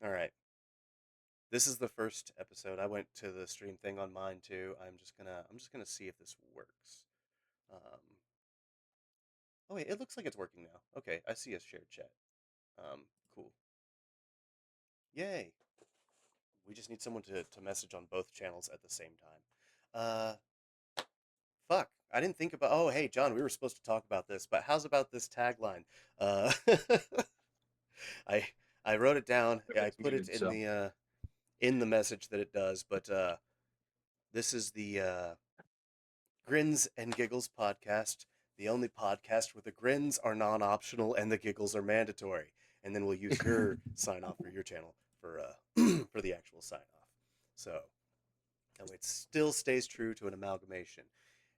All right. This is the first episode. I went to the stream thing on mine too. I'm just gonna see if this works. Um, oh wait, it looks like it's working now. Okay, I see a shared chat. Cool. Yay. We just need someone to message on both channels at the same time. Uh, fuck. I didn't think about. Oh, hey, John, we were supposed to talk about this, but how's about this tagline? Uh, I I wrote it down. I It's put it muted, so in the message that it does, but this is the Grins and Giggles podcast, the only podcast where the grins are non-optional and the giggles are mandatory. And then we'll use your sign off for your channel for for the actual sign off. So it still stays true to an amalgamation.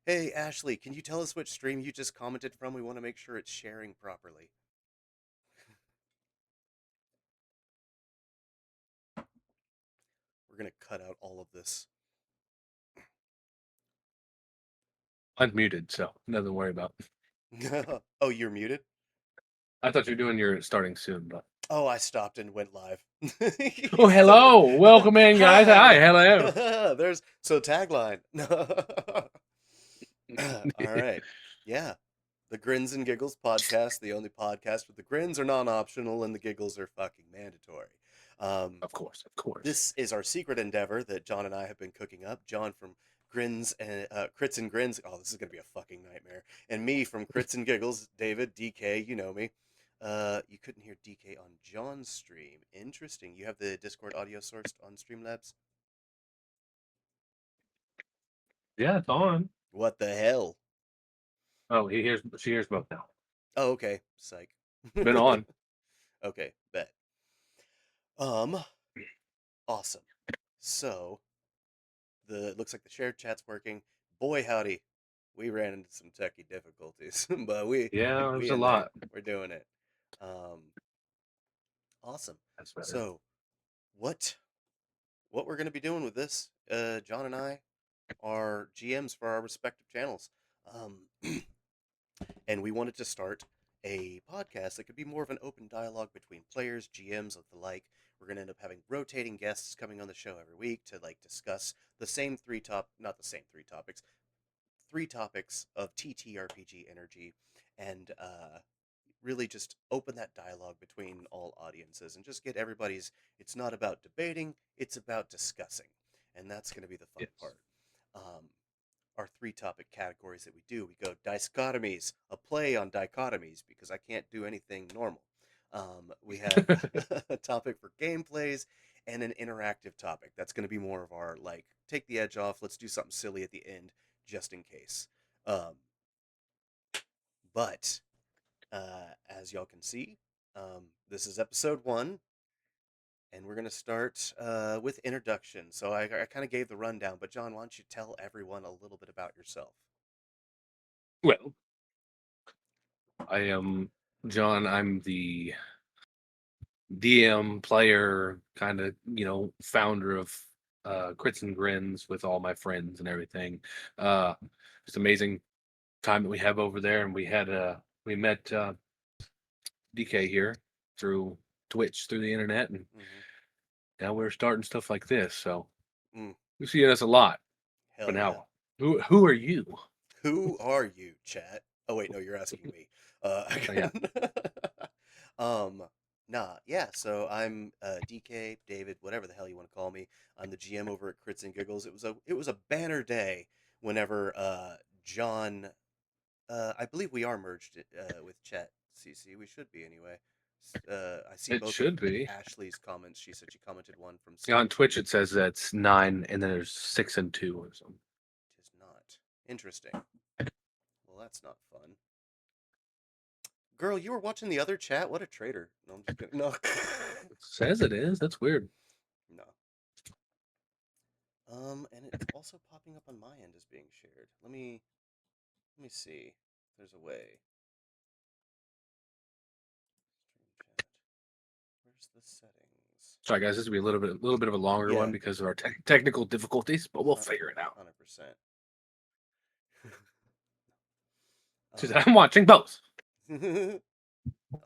Hey Ashley, can you tell us which stream you just commented from? We want to make sure it's sharing properly. We're gonna cut out all of this. I'm muted, so nothing to worry about. Oh, you're muted? I thought you were doing your starting soon, but Oh, I stopped and went live. oh, So, hello, welcome in, guys. Hi, hi. hello. There's so tagline. All right. Yeah. The Grins and Giggles podcast, the only podcast where the grins are non-optional and the giggles are fucking mandatory. Um, Of course, of course. this is our secret endeavor that John and I have been cooking up. John from Grins and Crits and Grins. Oh, this is gonna be a fucking nightmare. And me from Crits and Giggles. David, DK, you know me. You couldn't hear DK on John's stream. Interesting. You have the Discord audio sourced on Streamlabs. Yeah, it's on. What the hell? Oh, she hears both now. Oh, okay. Psych. Been on. Okay, bet. Um, awesome. So the looks like the shared chat's working. Boy howdy, we ran into some techie difficulties, but Yeah, we there's a in there. lot. We're doing it. Um, awesome. That's better. So what what we're gonna be doing with this? John and I are GMs for our respective channels. Um, and we wanted to start a podcast that could be more of an open dialogue between players, GMs, of the like. We're going to end up having rotating guests coming on the show every week to like discuss the same not the same three topics of TTRPG energy, and really just open that dialogue between all audiences and just get everybody's. It's not about debating; it's about discussing, and that's going to be the fun Yes. part. Um, our three topic categories that we do. We go dichotomies, a play on dichotomies because I can't do anything normal. We have a topic for gameplays and an interactive topic. That's going to be more of our like take the edge off. Let's do something silly at the end just in case. Um, but as y'all can see, this is episode 1, and we're going to start with introduction. So I kind of gave the rundown, but John, why don't you tell everyone a little bit about yourself? Well, I am John. I'm the DM player, kind of, founder of Crits and Grins with all my friends and everything. Uh, it's amazing time that we have over there, and we met DK here through Twitch, through the internet, and Mm-hmm. now we're starting stuff like this. So Mm, we see us a lot. But hell yeah. now, who are you? Who are you, chat? Oh wait, no, you're asking me. Oh, yeah. Again. um, nah, yeah. So I'm DK, David, whatever the hell you want to call me. I'm the GM over at Crits and Giggles. It was a banner day whenever John. I believe we are merged with Chat CC. We should be anyway. I see It both of should be. Ashley's comments. She said she commented one from Yeah, on Skype. Twitch it says that's 9, and then there's 6 and 2 or something. Tis not. Interesting. Well, that's not fun. Girl, you were watching the other chat? What a traitor. No, I'm just kidding. No. It says it is. That's weird. No. And it's also popping up on my end as being shared. Let me see. If there's a way. Stream chat. Where's the settings? Sorry, guys. This will be a little bit of a longer Yeah. one because of our technical difficulties, but we'll Hun- figure it out. 100%. She said, "I'm watching both." Oh,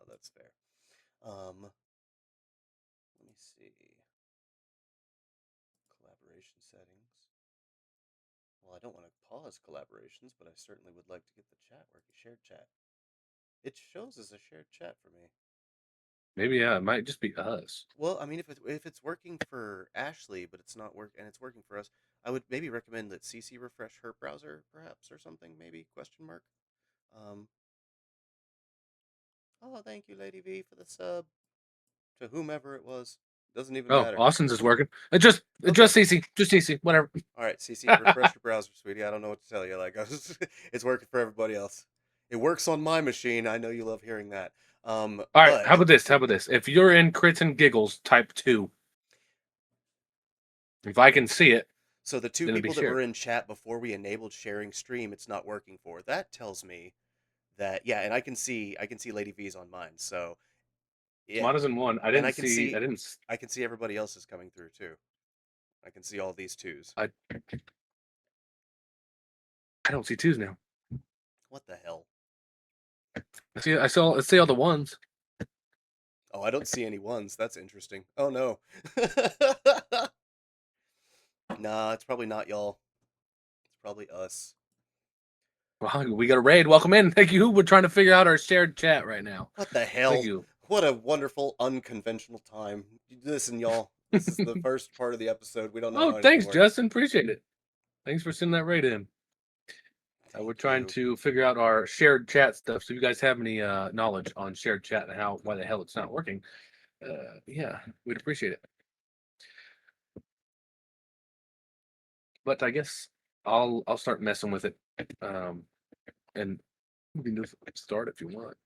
that's fair. Let me see. Collaboration settings. Well, I don't want to pause collaborations, but I certainly would like to get the chat working. Shared chat. It shows as a shared chat for me. Maybe it might just be us. Well, I mean, if it's working for Ashley, but it's not work and it's working for us, I would maybe recommend that CC refresh her browser, perhaps, or something. Maybe question mark. Um. Oh, thank you, Lady V, for the sub to whomever it was. Doesn't even Oh, matter. Austin's is working. It just Okay. CC, just CC, whatever. All right, CC, refresh your browser, sweetie. I don't know what to tell you. Like, it's working for everybody else. It works on my machine. I know you love hearing that. All right, But how about this? How about this? If you're in Crits-N-Giggles type 2, if I can see it, so the two then it'll be people that were shared. in chat before we enabled sharing stream, it's not working for. That tells me that yeah, and I can see Lady V's on mine. So yeah, Smada's in one. I and didn't see. I can see everybody else's coming through too. I can see all these twos. I I don't see twos now. What the hell? I see all the ones. Oh, I don't see any ones. That's interesting. Oh no. Nah, it's probably not y'all. It's probably us. Well, we got a raid. Welcome in. Thank you. We're trying to figure out our shared chat right now. What the Thank hell? you. What a wonderful, unconventional time. Listen, y'all. This is the first part of the episode. We don't know Oh, how anything thanks, works. Justin. Appreciate it. Thanks for sending that raid in. We're Thank trying you. to figure out our shared chat stuff. So if you guys have any knowledge on shared chat and why the hell it's not working, yeah, we'd appreciate it. But I guess I'll start messing with it, and we can just start if you want.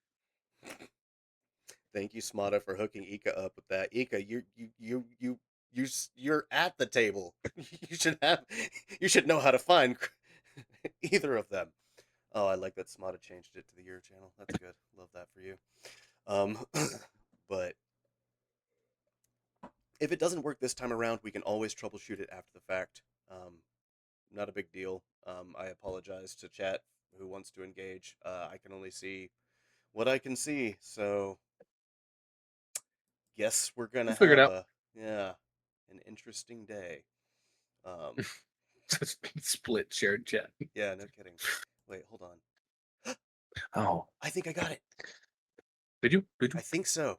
Thank you, Smada, for hooking Ika up with that. Ika, you're at the table. You should have, you should know how to find either of them. Oh, I like that Smada changed it to the Euro channel. That's good. Love that for you. Um, but if it doesn't work this time around, we can always troubleshoot it after the fact. Not a big deal. I apologize to chat who wants to engage. I can only see what I can see, so guess we're gonna We'll figure it have out. a yeah, an interesting day. Um, Split shared chat. yeah, no kidding. Wait, hold on. Oh, I think I got it. did you? Did I you? think so.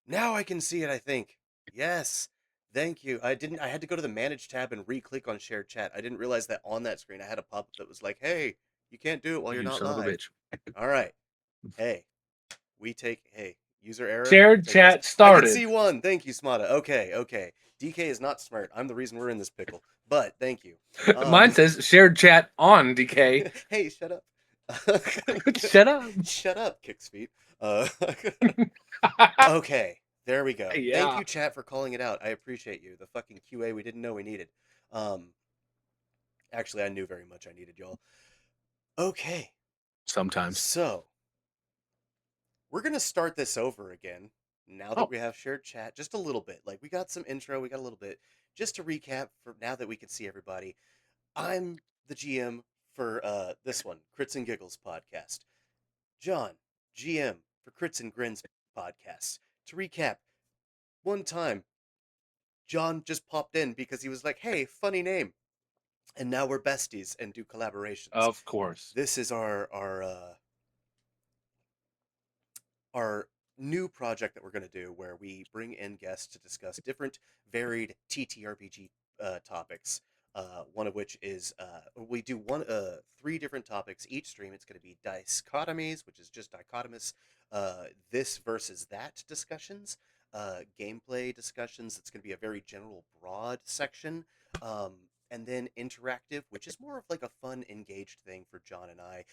Now I can see it. I think. Yes. Thank you. I didn't. I had to go to the manage tab and re-click on shared chat. I didn't realize that on that screen I had a pop-up that was like, "Hey, you can't do it while you're You not son of a live." bitch. All right. Hey, we take. Hey, user error. We'll Shared take this. chat I can started. see one. Thank you, Smada. Okay, okay. DK is not smart. I'm the reason we're in this pickle. But thank you. Mine Um. says shared chat on DK. Hey, shut up. Shut up. Shut up, Kicks feet. Uh. Okay, there we go. Thank Yeah. you, chat, for calling it out. I appreciate you. The fucking QA we didn't know we needed. Um, actually, I knew very much I needed y'all. Okay, Sometimes. so we're gonna start this over again now that Oh, we have shared chat. Just a little bit. Like we got some intro, we got a little bit. Just to recap, for now that we can see everybody, I'm the GM for this one, Crits-N-Giggles podcast. John, GM for Crits-N-Grins podcast. To recap, one time John just popped in because he was like, "Hey, funny name," and now we're besties and do collaborations. of course. This is our new project that we're going to do, where we bring in guests to discuss different varied TTRPG topics. One of which is we do three different topics each stream. It's going to be dichotomies, which is just dichotomous this versus that discussions, gameplay discussions. It's going to be a very general, broad section, and then interactive, which is more of like a fun, engaged thing for John and I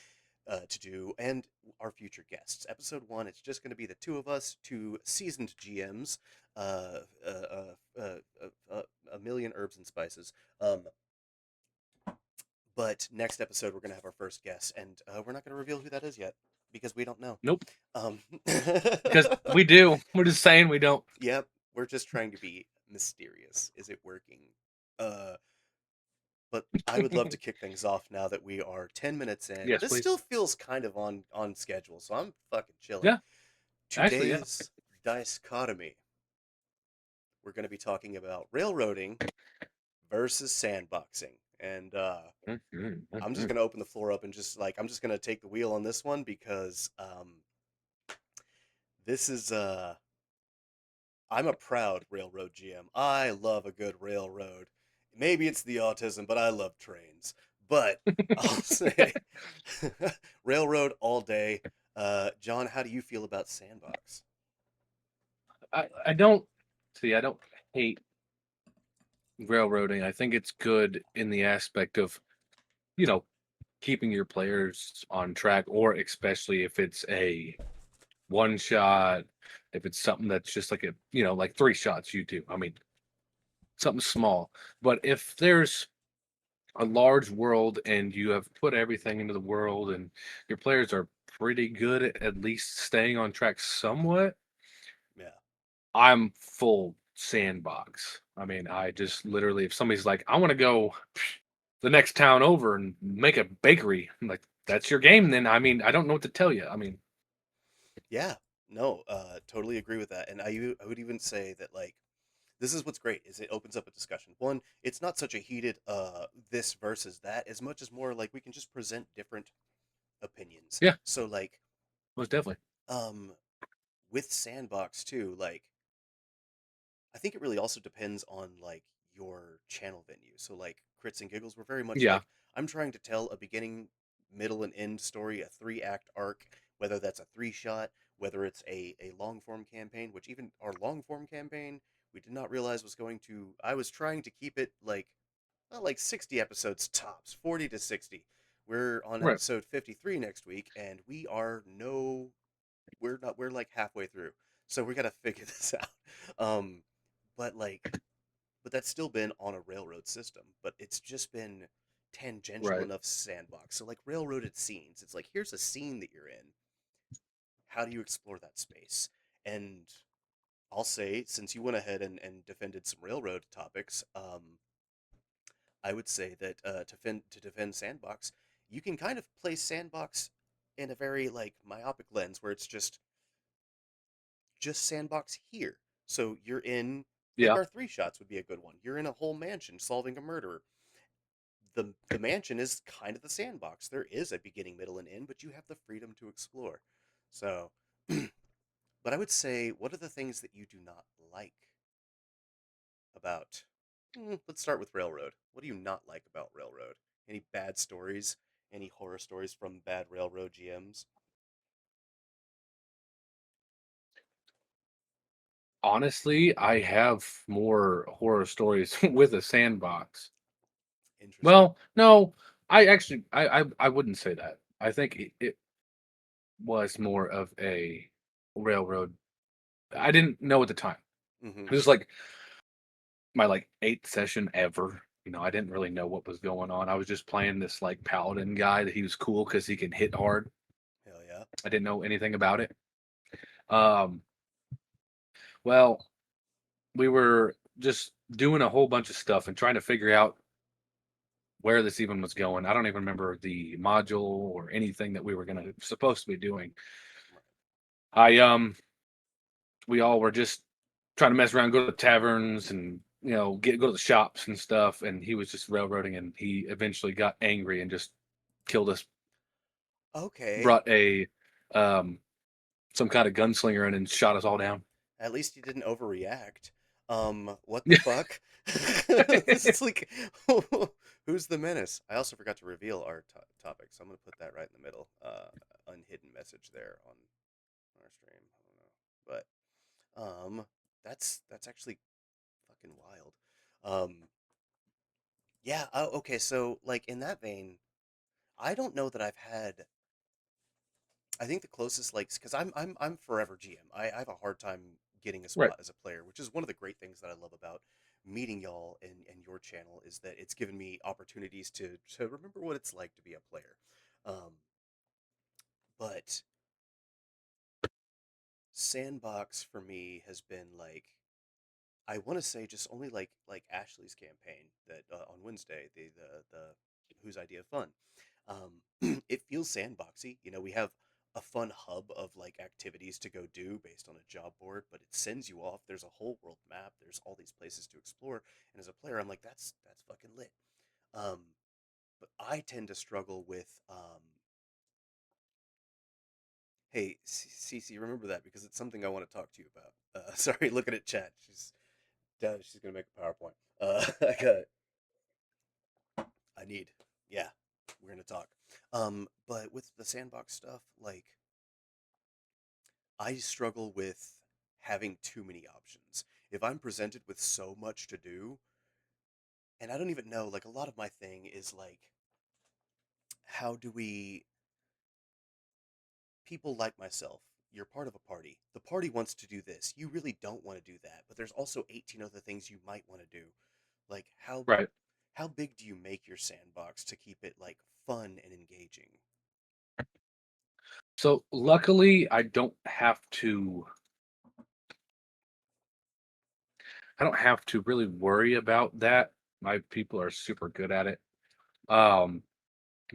to do, and our future guests. Episode one, it's just going to be the two of us, two seasoned GMs, uh, uh, uh, uh, a million herbs and spices. But next episode, we're going to have our first guest, and we're not going to reveal who that is yet because we don't know. Nope. Um, Because we do. We're just saying we don't. yep, we're just trying to be mysterious. Is it working? Uh, but I would love to kick things off now that we are 10 minutes in. Yes, This please. still feels kind of on schedule, so I'm fucking chilling. Yeah. Actually, yeah. Today's dichotomy. we're going to be talking about railroading versus sandboxing. And Mhm, I'm just mhm. going to open the floor up and just like, I'm just going to take the wheel on this one because this is, I'm a proud railroad GM. I love a good railroad. Maybe it's the autism, but I love trains. But I'll say railroad all day. John, how do you feel about Sandbox? I don't see. I don't hate railroading. I think it's good in the aspect of you know keeping your players on track, or especially if it's a one shot, if it's something that's just like a like three shots you do. I mean, something small. But if there's a large world and you have put everything into the world and your players are pretty good at least staying on track somewhat, Yeah. I'm full sandbox. I mean, I just literally, if somebody's like, I want to go the next town over and make a bakery, I'm like, that's your game then. I mean, I don't know what to tell you. I mean, Yeah. No, totally agree with that. And I would even say that like this is what's great is it opens up a discussion. One, it's not such a heated this versus that as much as more like we can just present different opinions. yeah, So like most definitely. um with Sandbox too, like I think it really also depends on like your channel venue. So like Crits-N-Giggles, we're very much Yeah, like I'm trying to tell a beginning, middle, and end story, a 3 act arc, whether that's a 3 shot, whether it's a long form campaign, which even our long form campaign we did not realize was going to. I was trying to keep it like well, like 60 episodes tops, 40 to 60. We're on right, episode 53 next week, and we're not, we're like halfway through. So we got to figure this out. Um, but like, but that's still been on a railroad system, but it's just been tangential right, enough sandbox. So like railroaded scenes, it's like here's a scene that you're in. How do you explore that space? And I'll say, since you went ahead and defended some railroad topics, I would say that to defend Sandbox, you can kind of play Sandbox in a very like myopic lens where it's just Sandbox here. So you're in like yeah, our 3 shots would be a good one. You're in a whole mansion solving a murder. The mansion is kind of the sandbox. There is a beginning, middle, and end, but you have the freedom to explore. So, but I would say, what are the things that you do not like about? Let's start with Railroad. What do you not like about Railroad? Any bad stories? Any horror stories from bad Railroad GMs? honestly, I have more horror stories with a sandbox. Interesting. Well, no, I actually, I wouldn't say that. I think it was more of a railroad. I didn't know at the time. Mm-hmm. This was like my like eighth session ever. I didn't really know what was going on. I was just playing this like paladin guy that he was cool because he can hit hard. Hell yeah. I didn't know anything about it. Um, well, we were just doing a whole bunch of stuff and trying to figure out where this even was going. I don't even remember the module or anything that we were gonna supposed to be doing. Right. I we all were just trying to mess around, go to the taverns and go to the shops and stuff. And he was just railroading, and he eventually got angry and just killed us. Okay. Brought a some kind of gunslinger in and shot us all down. At least you didn't overreact. What the Yeah. fuck? This is like, who's the menace? I also forgot to reveal our topic, so I'm gonna put that right in the middle. Unhidden message there on our stream. I don't know, but that's actually fucking wild. Um, yeah. Oh, okay. So like in that vein, I don't know that I've had. I think the closest, like, because I'm forever GM. I have a hard time getting a Right. spot as a player, which is one of the great things that I love about meeting y'all and your channel is that it's given me opportunities to remember what it's like to be a player. Um, but Sandbox for me has been like I want to say just only like Ashley's campaign that on Wednesday the whose idea of fun. It feels sandboxy. We have a fun hub of like activities to go do based on a job board, but it sends you off. There's a whole world map. There's all these places to explore, and as a player, I'm like, that's fucking lit. Um, but I tend to struggle with hey, Cece, remember that because it's something I want to talk to you about. Sorry, looking at chat. She's gonna make a PowerPoint. I got. I need. Yeah, we're gonna talk. But with the sandbox stuff, like I struggle with having too many options. If I'm presented with so much to do, and I don't even know, like a lot of my thing is like, how do we people like myself, you're part of a party. The party wants to do this. You really don't want to do that, but there's also 18 other things you might want to do. Like Right. how big do you make your sandbox to keep it like fun and engaging? So luckily, I don't have to really worry about that. My people are super good at it. Um,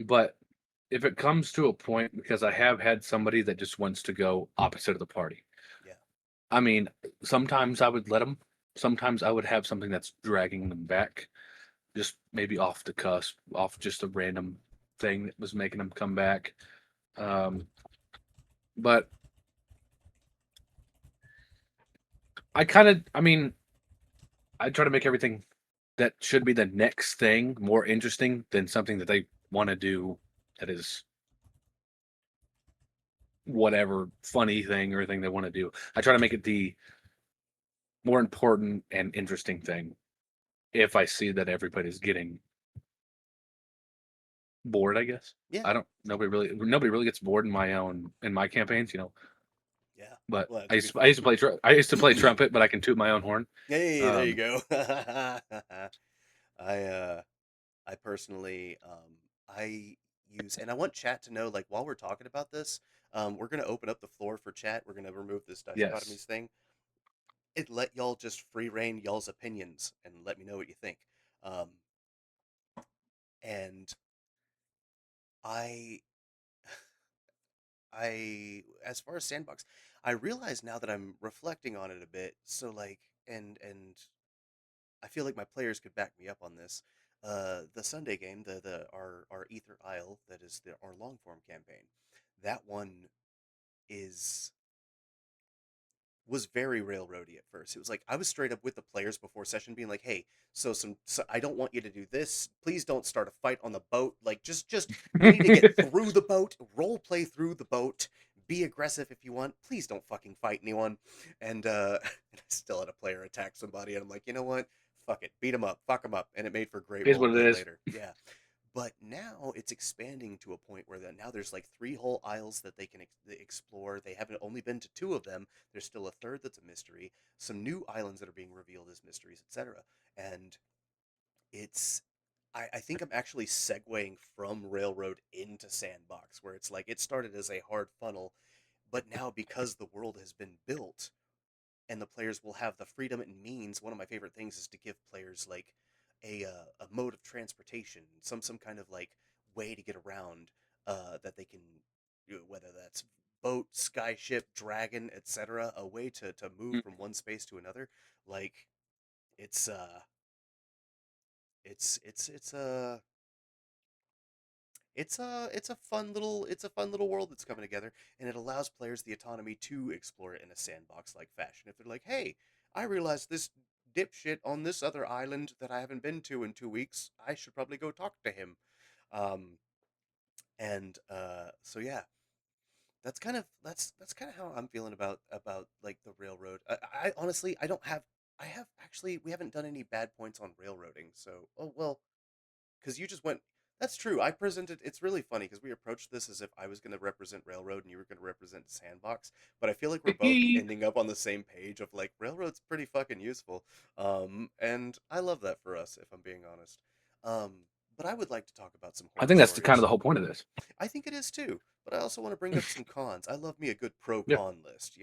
but if it comes to a point, because I have had somebody that just wants to go opposite of the party. Yeah. I mean, sometimes I would let them. Sometimes I would have something that's dragging them back, just maybe off the cusp, off just a random thing that was making them come back. Um, but I mean, I try to make everything that should be the next thing more interesting than something that they want to do that is whatever funny thing or thing they want to do. I try to make it the more important and interesting thing if I see that everybody's getting bored, I guess. Yeah. I don't nobody really gets bored in my campaigns, you know. Yeah. But Well, I to be used to, I used to play I used to play trumpet, but I can toot my own horn. hey, there you Um, go. I I personally I use and I want chat to know like while we're talking about this, we're gonna open up the floor for chat. We're gonna remove this yes. dichotomies thing. It let y'all just free reign y'all's opinions and let me know what you think. Um, and I as far as Sandbox, I realize now that I'm reflecting on it a bit. So like, and I feel like my players could back me up on this. The Sunday game, the our Ether Isle, that is our long form campaign. That one is was very railroady at first. It was like I was straight up with the players before session, being like, "Hey, so I don't want you to do this. Please don't start a fight on the boat. Like, just we need to get through the boat, role play through the boat, be aggressive if you want. Please don't fucking fight anyone." And and I still had a player attack somebody, and I'm like, you know what? Fuck it, beat him up, fuck him up, and it made for great Here's role what it play is. later. Yeah, but now it's expanding to a point where now there's like three whole isles that they can explore. They haven't only been to two of them. There's still a third that's a mystery. Some new islands that are being revealed as mysteries, etc. And it's I think I'm actually segueing from Railroad into Sandbox, where it's like it started as a hard funnel, but now because the world has been built, and the players will have the freedom and means. One of my favorite things is to give players like a mode of transportation, some kind of like way to get around that they can, whether that's boat, skyship, dragon, etc. A way to move Mm. from one space to another. Like it's uh it's it's a fun little world that's coming together, and it allows players the autonomy to explore it in a sandbox like fashion. If they're like, hey, I realized this dipshit on this other island that I haven't been to in 2 weeks, I should probably go talk to him. um and so yeah, that's kind of how I'm feeling about like the railroad. I honestly I don't have I have actually we haven't done any bad points on railroading, so oh well, because you just went. That's true. I presented. It's really funny because we approached this as if I was going to represent Railroad and you were going to represent Sandbox. But I feel like we're both ending up on the same page of like Railroad's pretty fucking useful. And I love that for us, if I'm being honest. Um, but I would like to talk about some I horror think that's kind of stories. the whole point of this. I think it is too. But I also want to bring up some cons. I love me a good pro Yeah, con list.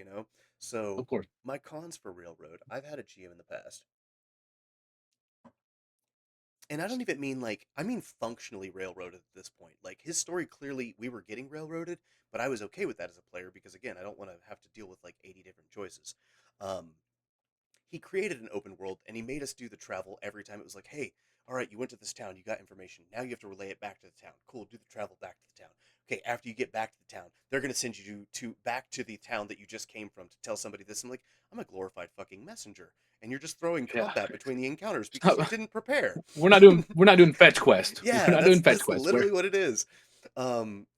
So of course. my cons for Railroad. I've had a GM in the past And I don't even mean like, I mean functionally railroaded at this point. Like his story, clearly we were getting railroaded, but I was okay with that as a player because again, I don't want to have to deal with like 80 different choices. Um, he created an open world and he made us do the travel every time. It was like, hey, all right, you went to this town, you got information. Now you have to relay it back to the town. Cool, do the travel back to the town. Okay, after you get back to the town, they're gonna send you to back to the town that you just came from to tell somebody this. I'm like, I'm a glorified fucking messenger, and you're just throwing Yeah. combat between the encounters because you didn't prepare. We're not doing fetch quest. We're Yeah, not that's doing fetch that's quest. We're literally what it is.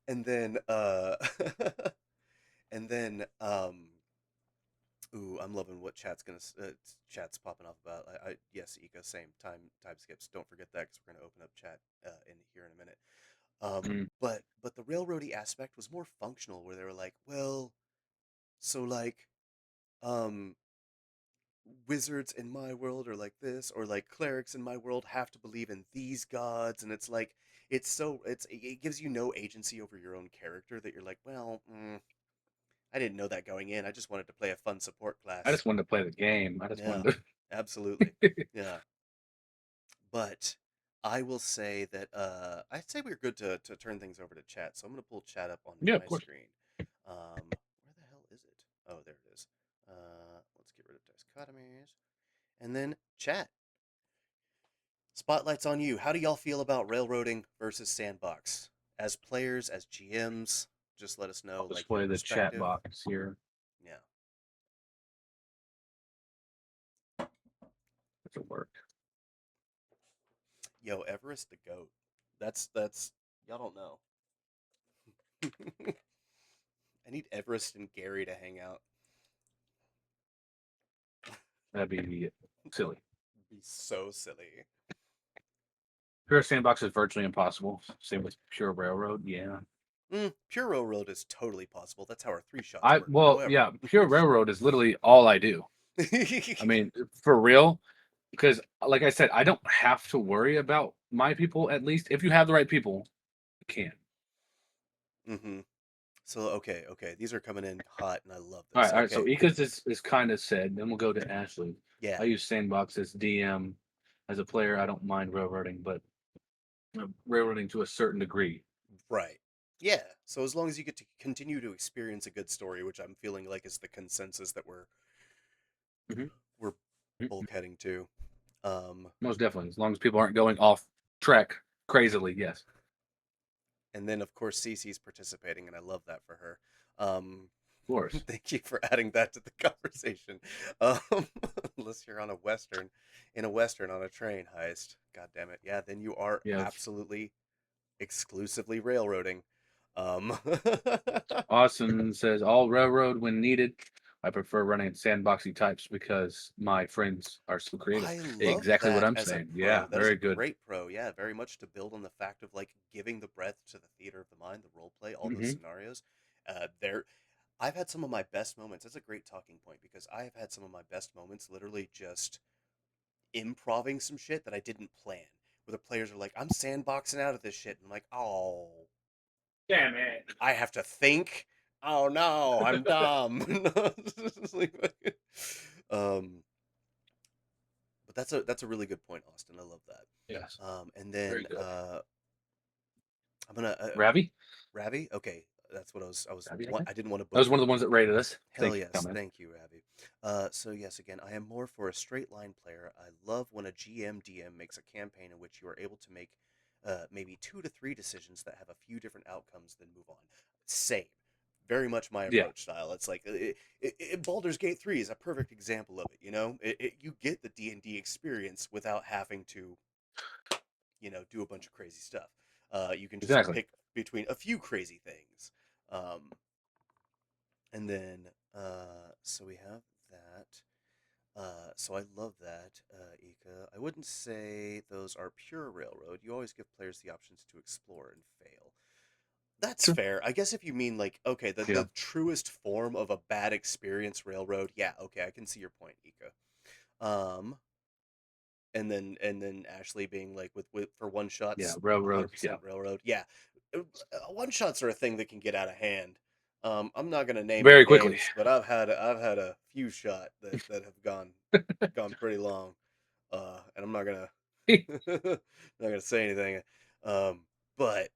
And then and then ooh, I'm loving what chat's popping off about. Yes, Ika, same time skips. Don't forget that because we're gonna open up chat in here in a minute. mm, But the railroady aspect was more functional, where they were like, well, so like um wizards in my world are like this, or like clerics in my world have to believe in these gods, and it's like it gives you no agency over your own character that you're like, well, I didn't know that going in. I just wanted to play a fun support I class. just wanted to play the game. I just Yeah, wanted absolutely. Yeah. But I will say that I'd say we're good to turn things over to chat. So I'm gonna pull chat up on Yeah, of my course. screen. Where the hell is it? Oh, there it is. Let's get rid of dichotomies. And then chat. Spotlight's on you. How do y'all feel about railroading versus sandbox? As players, as GMs, just let us know I'll like your display the chat perspective. box here. Yeah. If it work. Yo, Everest the goat. That's y'all don't know. I need Everest and Gary to hang out. That'd be silly. Be so silly. Pure sandbox is virtually impossible. Same with pure railroad. Yeah. Pure railroad is totally possible. That's how our three shots I work. well, However, yeah, pure railroad is literally all I do. I mean, for real, because like I said, I don't have to worry about my people. At least if you have the right people, you can. hmm So okay, these are coming in hot, and I love All this. right, all right. So Okay, Ecos is kind of said. Then we'll go to Ashley. yeah, I use Sandbox as DM. As a player, I don't mind railroading, but railroading to a certain degree. right, yeah. So as long as you get to continue to experience a good story, which I'm feeling like is the consensus that Hmm. we're both heading to. Um, Most definitely, as long as people aren't going off track crazily. Yes, and then of course Cece's participating, and I love that for her. Um, of course. thank you for adding that to the conversation. Um, unless you're on a western, in a western on a train heist, god damn it, yeah, then you are Yeah. absolutely exclusively railroading. Um, Austin says all railroad when needed. I prefer running sandboxy types because my friends are so creative. I love Exactly what that I'm as a saying. Yeah, pro. That is a very good. great pro. Yeah, very much to build on the fact of like giving the breadth to the theater of the mind, the role play, all those Hmm. scenarios. There, I've had some of my best moments. That's a great talking point because I have had some of my best moments literally just improving some shit that I didn't plan. Where the players are like, "I'm sandboxing out of this shit," and I'm like, "Oh, Damn it. I have to think. Oh no, I'm dumb." um, but that's a really good point, Austin. I love Yes, that. And very then good. I'm gonna Ravi? Ravi. Okay, that's what Ravi, I think. I didn't want to That was butcher one of it. the ones that rated us. Hell Thank you, yes, comment. thank you, Ravi. So yes, again, I am more for a straight line player. I love when a GM DM makes a campaign in which you are able to make maybe 2 to 3 decisions that have a few different outcomes, then move on. Same, very much my Yeah, approach style. It's like Baldur's Gate 3 is a perfect example of it. You know, you get the D&D experience without having to do a bunch of crazy stuff. You can just exactly. pick between a few crazy things. Um, and then, so we have that. So I love that, Ika. I wouldn't say those are pure railroad. You always give players the options to explore and fail. That's True. fair. I guess if you mean like, okay, Yeah. the truest form of a bad experience railroad, yeah, okay, I can see your point, Ika. Um, and then Ashley being like with for one Yeah. shots, Railroad. Yeah. 100% railroad. Yeah, one shots are a thing that can get out of hand. I'm not gonna name any Very quickly. names, but I've had a few shot that have gone pretty long. And I'm not gonna. Not gonna say anything. Um, but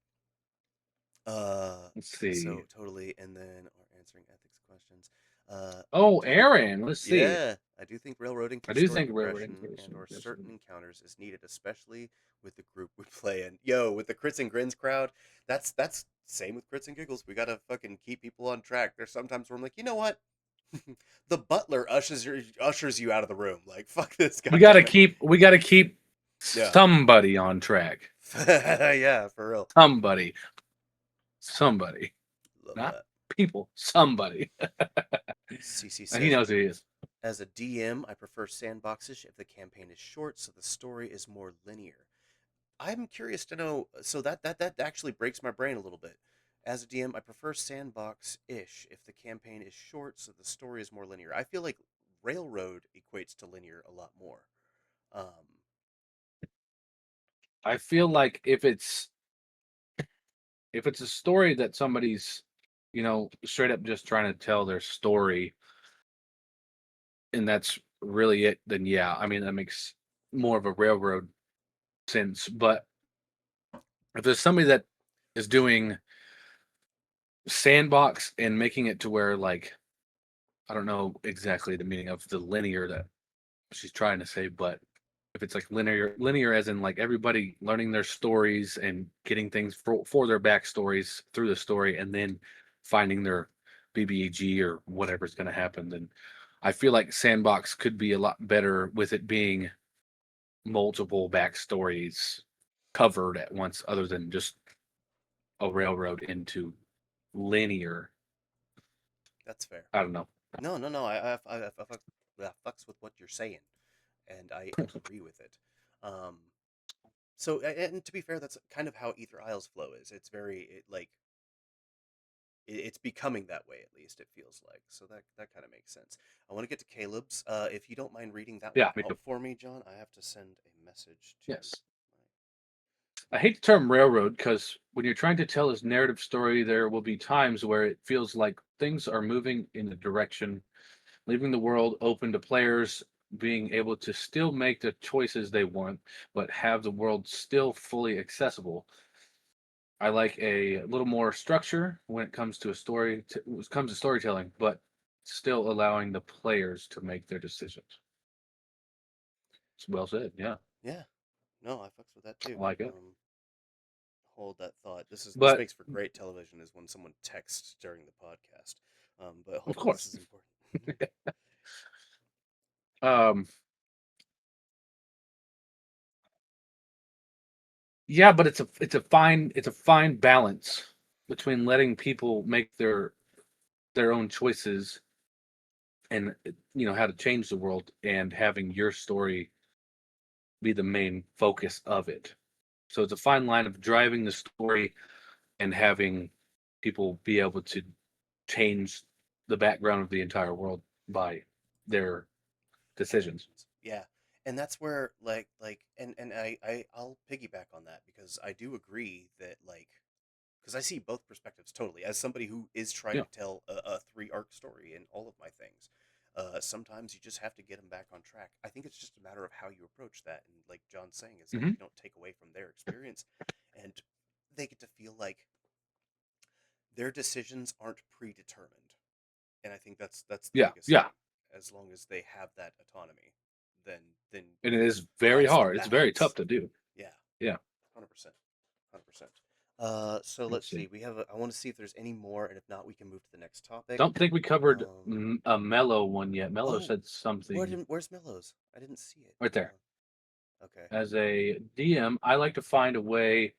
Let's see. so totally, and then or answering ethics questions. I Oh, do. Aaron. Let's see. Yeah, I do think railroading I through do story think railroad progression and integration. or certain encounters is needed, especially with the group we play in. Yo, with the Crits and Grins crowd, that's same with Crits and Giggles. We gotta fucking keep people on track. There's sometimes where I'm like, you know what? The butler ushers you out of the room. Like, fuck this, goddamn it. We gotta keep Yeah, somebody on track. yeah, for real. Somebody. Somebody. Love Not that. people. Somebody. CC And he says, knows who he is. as a DM, I prefer sandboxes if the campaign is short, so the story is more linear. I'm curious to know. So that actually breaks my brain a little bit. As a DM, I prefer sandbox-ish if the campaign is short, so the story is more linear. I feel like Railroad equates to linear a lot more. Um, I feel like if it's a story that somebody's, straight up just trying to tell their story and that's really it, then yeah, I mean that makes more of a railroad sense. But if there's somebody that is doing sandbox and making it to where like I don't know exactly the meaning of the linear that she's trying to say, but if it's like linear as in like everybody learning their stories and getting things for their backstories through the story and then finding their BBEG or whatever's going to happen, then I feel like Sandbox could be a lot better with it being multiple backstories covered at once, other than just a railroad into linear. that's fair. I don't know. No, no, no. I fucks with what you're saying, and I agree with it. Um, and to be fair, that's kind of how Ether Isles flow is. It's very it's becoming that way, at least it feels like. So that kind of makes sense. I want to get to Caleb's. If you don't mind reading that one Yeah, me out too. for me, John, I have to send a message to Yes. I hate the term railroad because when you're trying to tell this narrative story, there will be times where it feels like things are moving in a direction, leaving the world open to players being able to still make the choices they want, but have the world still fully accessible. I like a little more structure when it comes to when it comes to storytelling, but still allowing the players to make their decisions. It's well said. Yeah, yeah. No, I fucks with that too. I like it. Hold that thought. This But makes for great television is when someone texts during the podcast. But of hold on, this course, is important. um, yeah, but it's a fine balance between letting people make their own choices and how to change the world and having your story be the main focus of it. So it's a fine line of driving the story and having people be able to change the background of the entire world by their decisions. Actions. Yeah. And that's where and I'll piggyback on that because I do agree that because I see both perspectives totally. As somebody who is trying Yeah. to tell a three arc story in all of my things, sometimes you just have to get them back on track. I think it's just a matter of how you approach that. And like John's saying, it's like Hmm. you don't take away from their experience, and they get to feel like their decisions aren't predetermined. And I think that's the Yeah. biggest Yeah. thing. As long as they have that autonomy, then And it is very that's the hard. It's very tough balance. to do. Yeah, Yeah. 100%. 100%. So Let's let's see. see. I want to see if there's any more, and if not, we can move to the next topic. Don't think we covered Um, a mellow one yet. Mellow oh, said something where's Mellows? I didn't see it. right there. Okay. As a DM, I like to find a way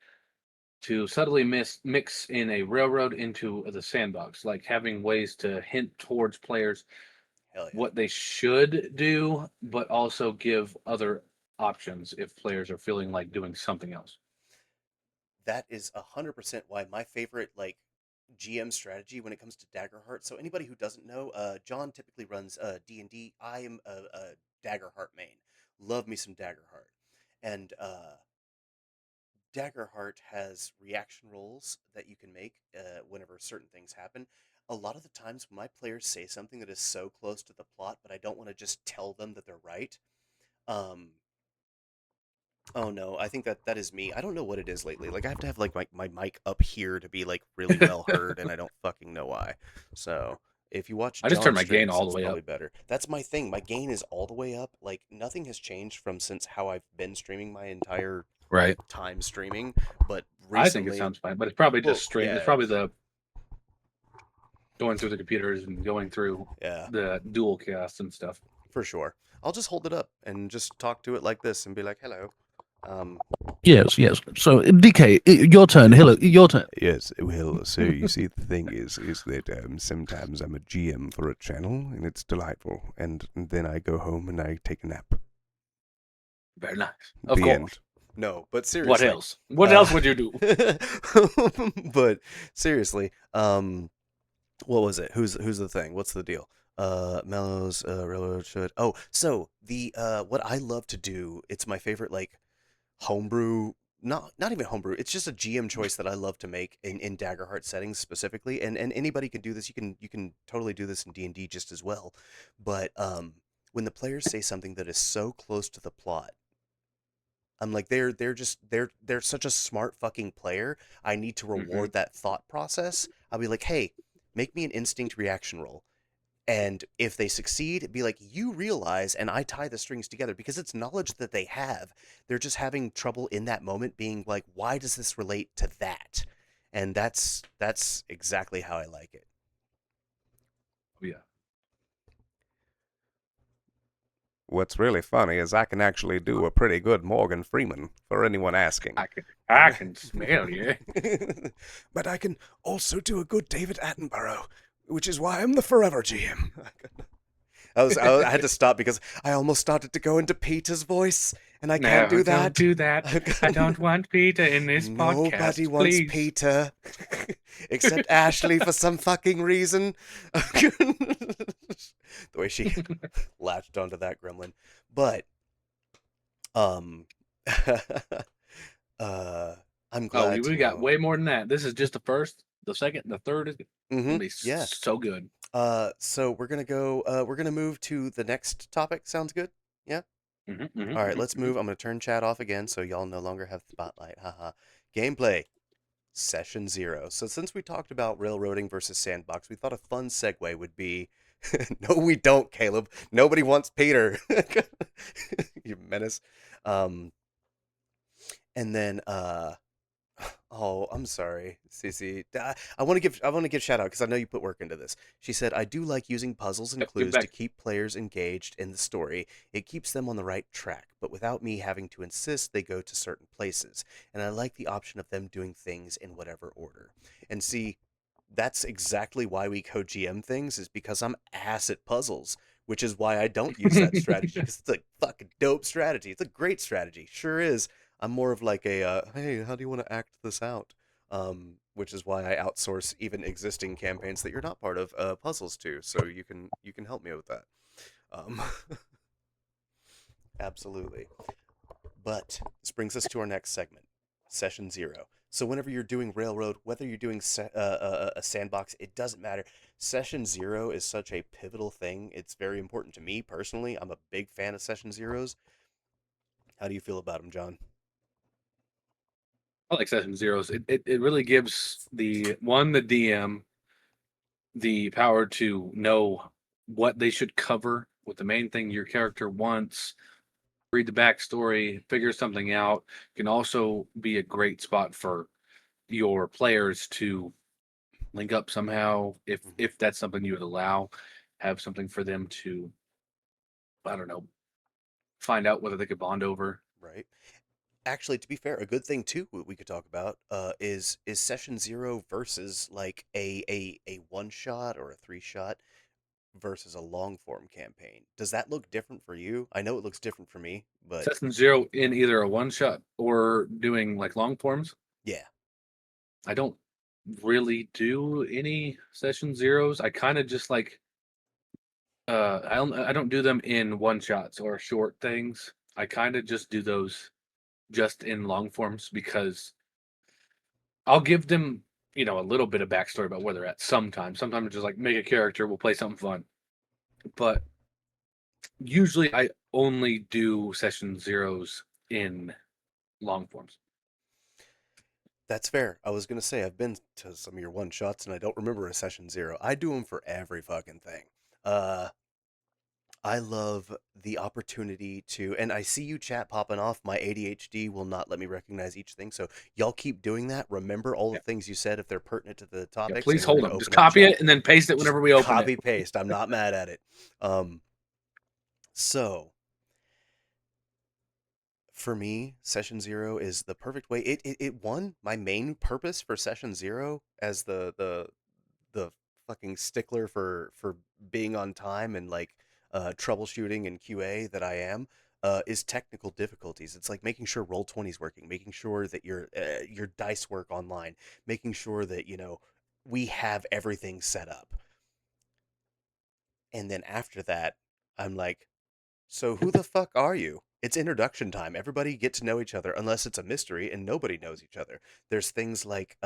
to subtly mix in a railroad into the sandbox, like having ways to hint towards players Hell yeah. what they should do, but also give other options if players are feeling like doing something else. That is 100% why my favorite GM strategy when it comes to Daggerheart. So anybody who doesn't know, John typically runs D&D. I am a Daggerheart main. Love me some Daggerheart. And Daggerheart has reaction rolls that you can make whenever certain things happen. A lot of the times when my players say something that is so close to the plot, but I don't want to just tell them that they're right, um, Oh no, I think that is me. I don't know what it is lately. Like I have to have like my mic up here to be like really well heard, and I don't fucking know why. So if you watch I just turned John my gain streams, all the it's way probably up. better. That's my thing. My gain is all the way up. Like nothing has changed from since how I've been streaming my entire Right. like time streaming. But I think it recently, sounds fine, but it's probably just well, stream. It's yeah, probably the going through the computers and going through yeah, the dual cast and stuff. for sure. I'll just hold it up and just talk to it like this and be like, "Hello." Um, Yes, yes. So, DK, your turn. Hello, your turn. Yes, well, so you see, the thing is that sometimes I'm a GM for a channel, and it's delightful. And then I go home and I take a nap. Very nice. Of The course. end. No, but What seriously. else? What else would you do? But seriously, what was it? Who's the thing? What's the deal? Mellows, Railroad should. Oh, so the what I love to do, it's my favorite like homebrew, not even homebrew, it's just a GM choice that I love to make in Daggerheart settings specifically, and anybody can do this. You can totally do this in D&D just as well. But when the players say something that is so close to the plot, I'm like they're such a smart fucking player. I need to Hmm. reward that thought process. I'll be like, "Hey, make me an instinct reaction roll." And if they succeed, be like, you realize, and I tie the strings together because it's knowledge that they have. They're just having trouble in that moment being like, why does this relate to that? And that's exactly how I like it. Oh, yeah. What's really funny is I can actually do a pretty good Morgan Freeman for anyone asking. I can smell you. But I can also do a good David Attenborough, which is why I'm the forever GM. I had to stop because I almost started to go into Peter's voice, and I can't No, do don't that. do that. I don't want Peter in this Nobody podcast, wants please. Peter except Ashley for some fucking reason. The way she latched onto that gremlin, but um, uh, I'm Oh, glad to we got know. way more than that. This is just the first, the second, the third is Mm-hmm. gonna be Yeah. so good. So we're gonna go. We're gonna move to the next topic. Sounds good. Yeah. All right. Let's move. I'm gonna turn chat off again, so y'all no longer have spotlight. Haha. Gameplay. Session 0. So since we talked about railroading versus sandbox, we thought a fun segue would be no, we don't, Caleb. Nobody wants Peter. You menace. Um, and then oh, I'm sorry, Cece. I want to give shout out because I know you put work into this. She said, "I do like using puzzles and Yep, give clues to back. keep players engaged in the story. It keeps them on the right track, but without me having to insist they go to certain places. And I like the option of them doing things in whatever order." And see, that's exactly why we co-GM things is because I'm ass at puzzles, which is why I don't use that strategy because it's a fucking dope strategy. It's a great strategy, sure is. I'm more of like a hey, how do you want to act this out? Which is why I outsource even existing campaigns that you're not part of puzzles to, so you can help me with that. Um, absolutely. But this brings us to our next segment, session 0. So whenever you're doing railroad, whether you're doing a sandbox, it doesn't matter. Session 0 is such a pivotal thing. It's very important to me personally. I'm a big fan of session zeros. How do you feel about them, John? I like session zeros. It really gives the DM the power to know what they should cover, what the main thing your character wants, read the backstory, figure something out. Can also be a great spot for your players to link up somehow Mhm. if that's something you would allow. Have something for them to, I don't know, find out whether they could bond over. Right. Actually, to be fair, a good thing too we could talk about is session 0 versus like a one shot or a three shot versus a long form campaign. Does that look different for you? I know it looks different for me, but Session zero in either a one shot or doing like long forms. yeah. I don't really do any session zeros. I kind of just like I don't do them in one shots or short things. I kind of just do those just in long forms because I'll give them, a little bit of backstory about where they're at sometimes. Sometimes it's just like make a character, we'll play something fun. But usually I only do session zeros in long forms. That's fair. I was gonna say I've been to some of your one shots and I don't remember a session zero. I do them for every fucking thing. Uh, I love the opportunity to, and I see you chat popping off. My ADHD will not let me recognize each thing, so y'all keep doing that. Remember all the Yeah. things you said if they're pertinent to the Yeah, topics, please and we're hold gonna them. Just open up copy chat. it and then paste it Just whenever we open copy it. paste. I'm not mad at it. So for me, session zero is the perfect way. It won my main purpose for session zero as the fucking stickler for being on time and like troubleshooting and QA that I am. Is technical difficulties. It's like making sure Roll20 is working, making sure that your dice work online, making sure that we have everything set up. And then after that, I'm like, so who the fuck are you? It's introduction time. Everybody get to know each other unless it's a mystery and nobody knows each other. There's things like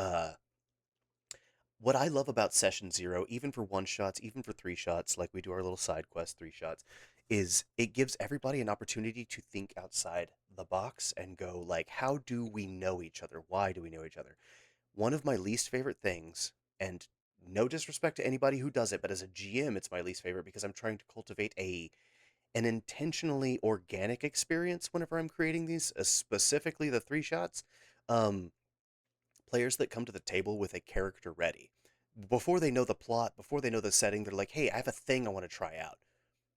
what I love about session zero, even for one shots, even for three shots, like we do our little side quest three shots, is it gives everybody an opportunity to think outside the box and go like, how do we know each other? Why do we know each other? One of my least favorite things, and no disrespect to anybody who does it, but as a GM, it's my least favorite because I'm trying to cultivate an intentionally organic experience whenever I'm creating these, specifically the three shots. Um, Players that come to the table with a character ready. Before they know the plot, before they know the setting, they're like, hey, I have a thing I want to try out.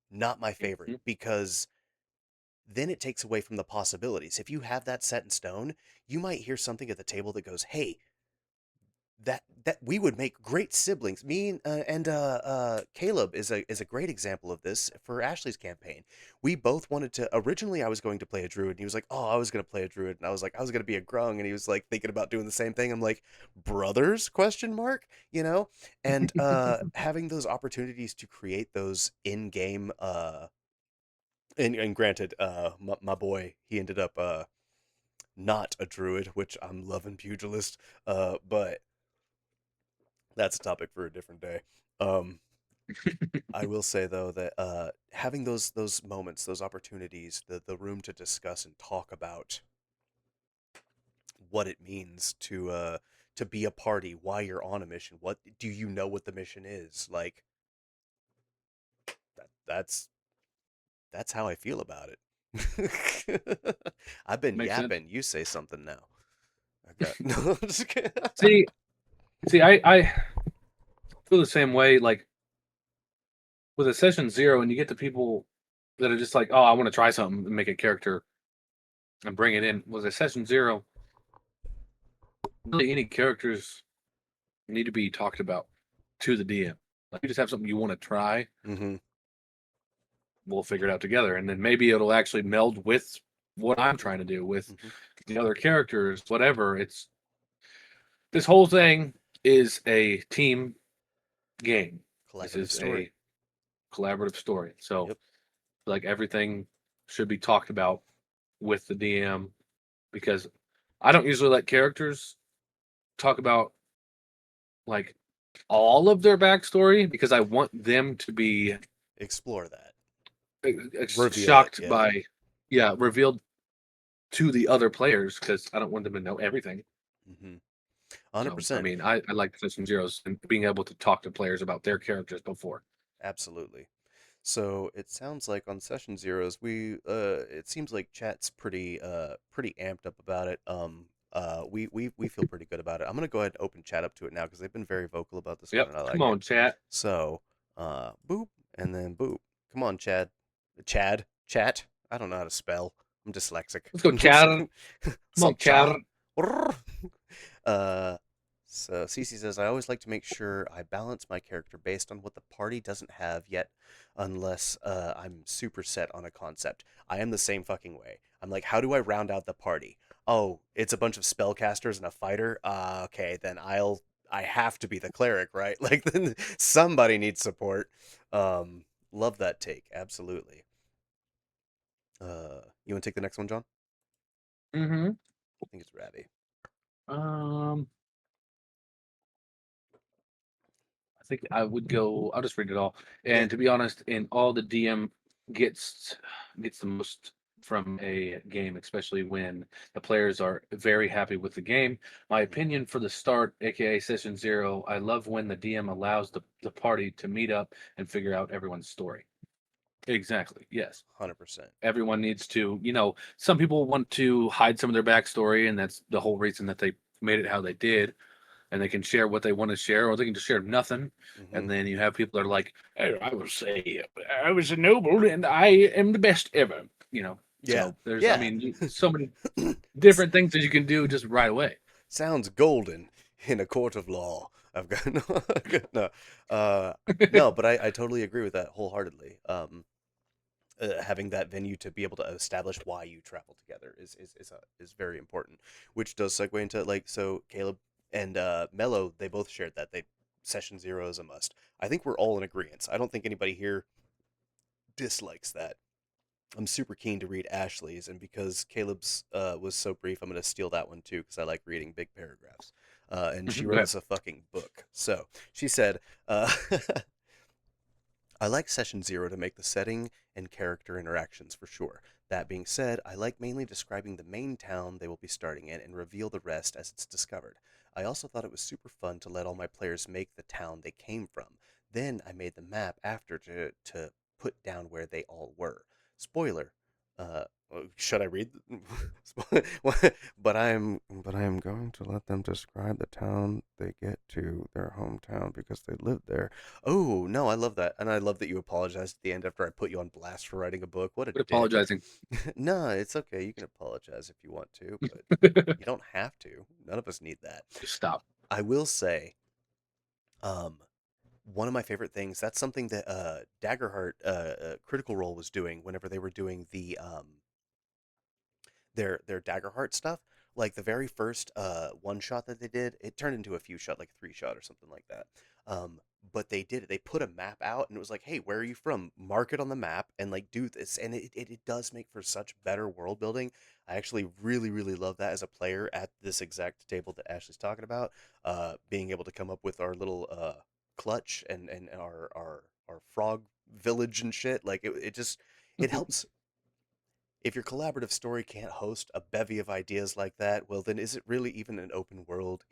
Not my favorite, Mhm. because then it takes away from the possibilities. If you have that set in stone, you might hear something at the table that goes, hey, that we would make great siblings. Me and Caleb is a great example of this for Ashley's campaign. We both wanted to. Originally, I was going to play a druid, and he was like, "Oh, I was going to play a druid," and I was like, "I was going to be a grung," and he was like thinking about doing the same thing. I'm like, "Brothers?" Question mark. And having those opportunities to create those in game. And granted, my boy, he ended up not a druid, which I'm loving pugilist. But that's a topic for a different day. Um, I will say though that having those moments, those opportunities, the room to discuss and talk about what it means to be a party, why you're on a mission, what do you know what the mission is, like that's how I feel about it. I've been Makes sense. yapping. You say something now. I got no. I'm just kidding. See, I feel the same way. Like with a session zero, and you get the people that are just like, oh, I want to try something and make a character and bring it in. With a session zero, really any characters need to be talked about to the DM. Like you just have something you want to try, Mm-hmm. we'll figure it out together, and then maybe it'll actually meld with what I'm trying to do with Mm-hmm. the other characters. Whatever. It's this whole thing is a team game. This Collaborative is story. a collaborative story. So Yep. like everything should be talked about with the DM because I don't usually let characters talk about like all of their backstory because I want them to be Explore that. Reveal it. shocked Yeah. by, revealed to the other players because I don't want them to know everything. Mm-hmm. So, I 100%. mean, I like Session Zeros and being able to talk to players about their characters before. Absolutely. So it sounds like on session zeros, it seems like chat's pretty amped up about it. We feel pretty good about it. I'm gonna go ahead and open chat up to it now because they've been very vocal about this one Yep. and I Come like it. on, chat. So, boop and then boop. Come on, chat. I don't know how to spell. I'm dyslexic. Let's go, chat. Come on, Sup, cha? chat. uh, so Cece says, I always like to make sure I balance my character based on what the party doesn't have yet, unless I'm super set on a concept. I am the same fucking way. I'm like, how do I round out the party? Oh, it's a bunch of spellcasters and a fighter. Okay, then I have to be the cleric, right? Like then somebody needs support. Um, Love that take, absolutely. You want to take the next one, John? Mm-hmm. I think it's Rabby. Um, I think I would go. I'll just read it all. Yeah. And to be honest, in all the DM gets the most from a game, especially when the players are very happy with the game. My opinion for the start, aka session 0, I love when the DM allows the party to meet up and figure out everyone's story. Exactly. Yes. 100%. Everyone needs to, some people want to hide some of their backstory, and that's the whole reason that they made it how they did. And they can share what they want to share, or they can just share nothing. Hmm. And then you have people that are like, "Oh, I was a noble, and I am the best ever." Yeah. So there's, I Yeah. mean, so many different things that you can do just right away. Sounds golden in a court of law. I've got no, no, but I totally agree with that wholeheartedly. Having that venue to be able to establish why you travel together is very important, which does segue into so Caleb and Mello, they both shared that they session 0 is a must. I think we're all in agreement. I don't think anybody here dislikes that. I'm super keen to read Ashley's, and because Caleb's was so brief, I'm going to steal that one too because I like reading big paragraphs. And she Go wrote ahead. us a fucking book. So she said, I like session 0 to make the setting and character interactions for sure. That being said, I like mainly describing the main town they will be starting in and reveal the rest as it's discovered. I also thought it was super fun to let all my players make the town they came from. Then I made the map after to put down where they all were. Spoiler. Should I read? But I am going to let them describe the town they get to their hometown because they live there. Oh, no, I love that. And I love that you apologized at the end after I put you on blast for writing a book. What a Quit dick. apologizing. No, it's okay. You can apologize if you want to, but you don't have to. None of us need that. Just stop. I will say, um, one of my favorite things, that's something that Daggerheart Critical Role was doing whenever they were doing their Daggerheart stuff. Like the very first one shot that they did, it turned into a few shot, like a 3 shot or something like that. But they did it. They put a map out, and it was like, hey, where are you from? Mark it on the map and like do this, and it does make for such better world building. I actually really really love that as a player at this exact table that Ashley's talking about. Being able to come up with our little clutch and our frog village and shit. Like it just it helps if your collaborative story can't host a bevy of ideas like that, well, then is it really even an open world?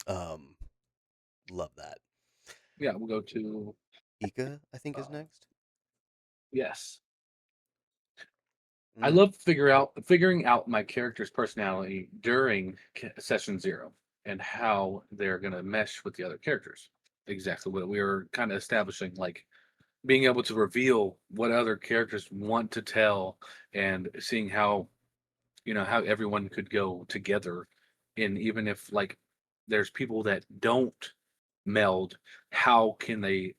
Um, love that. Yeah, we'll go to Ika, I think, is uh, next. yes. I Mm, love figuring out my character's personality during session 0 and how they're going to mesh with the other characters. Exactly what we were kind of establishing, like being able to reveal what other characters want to tell, and seeing how how everyone could go together. And even if like there's people that don't meld, how can they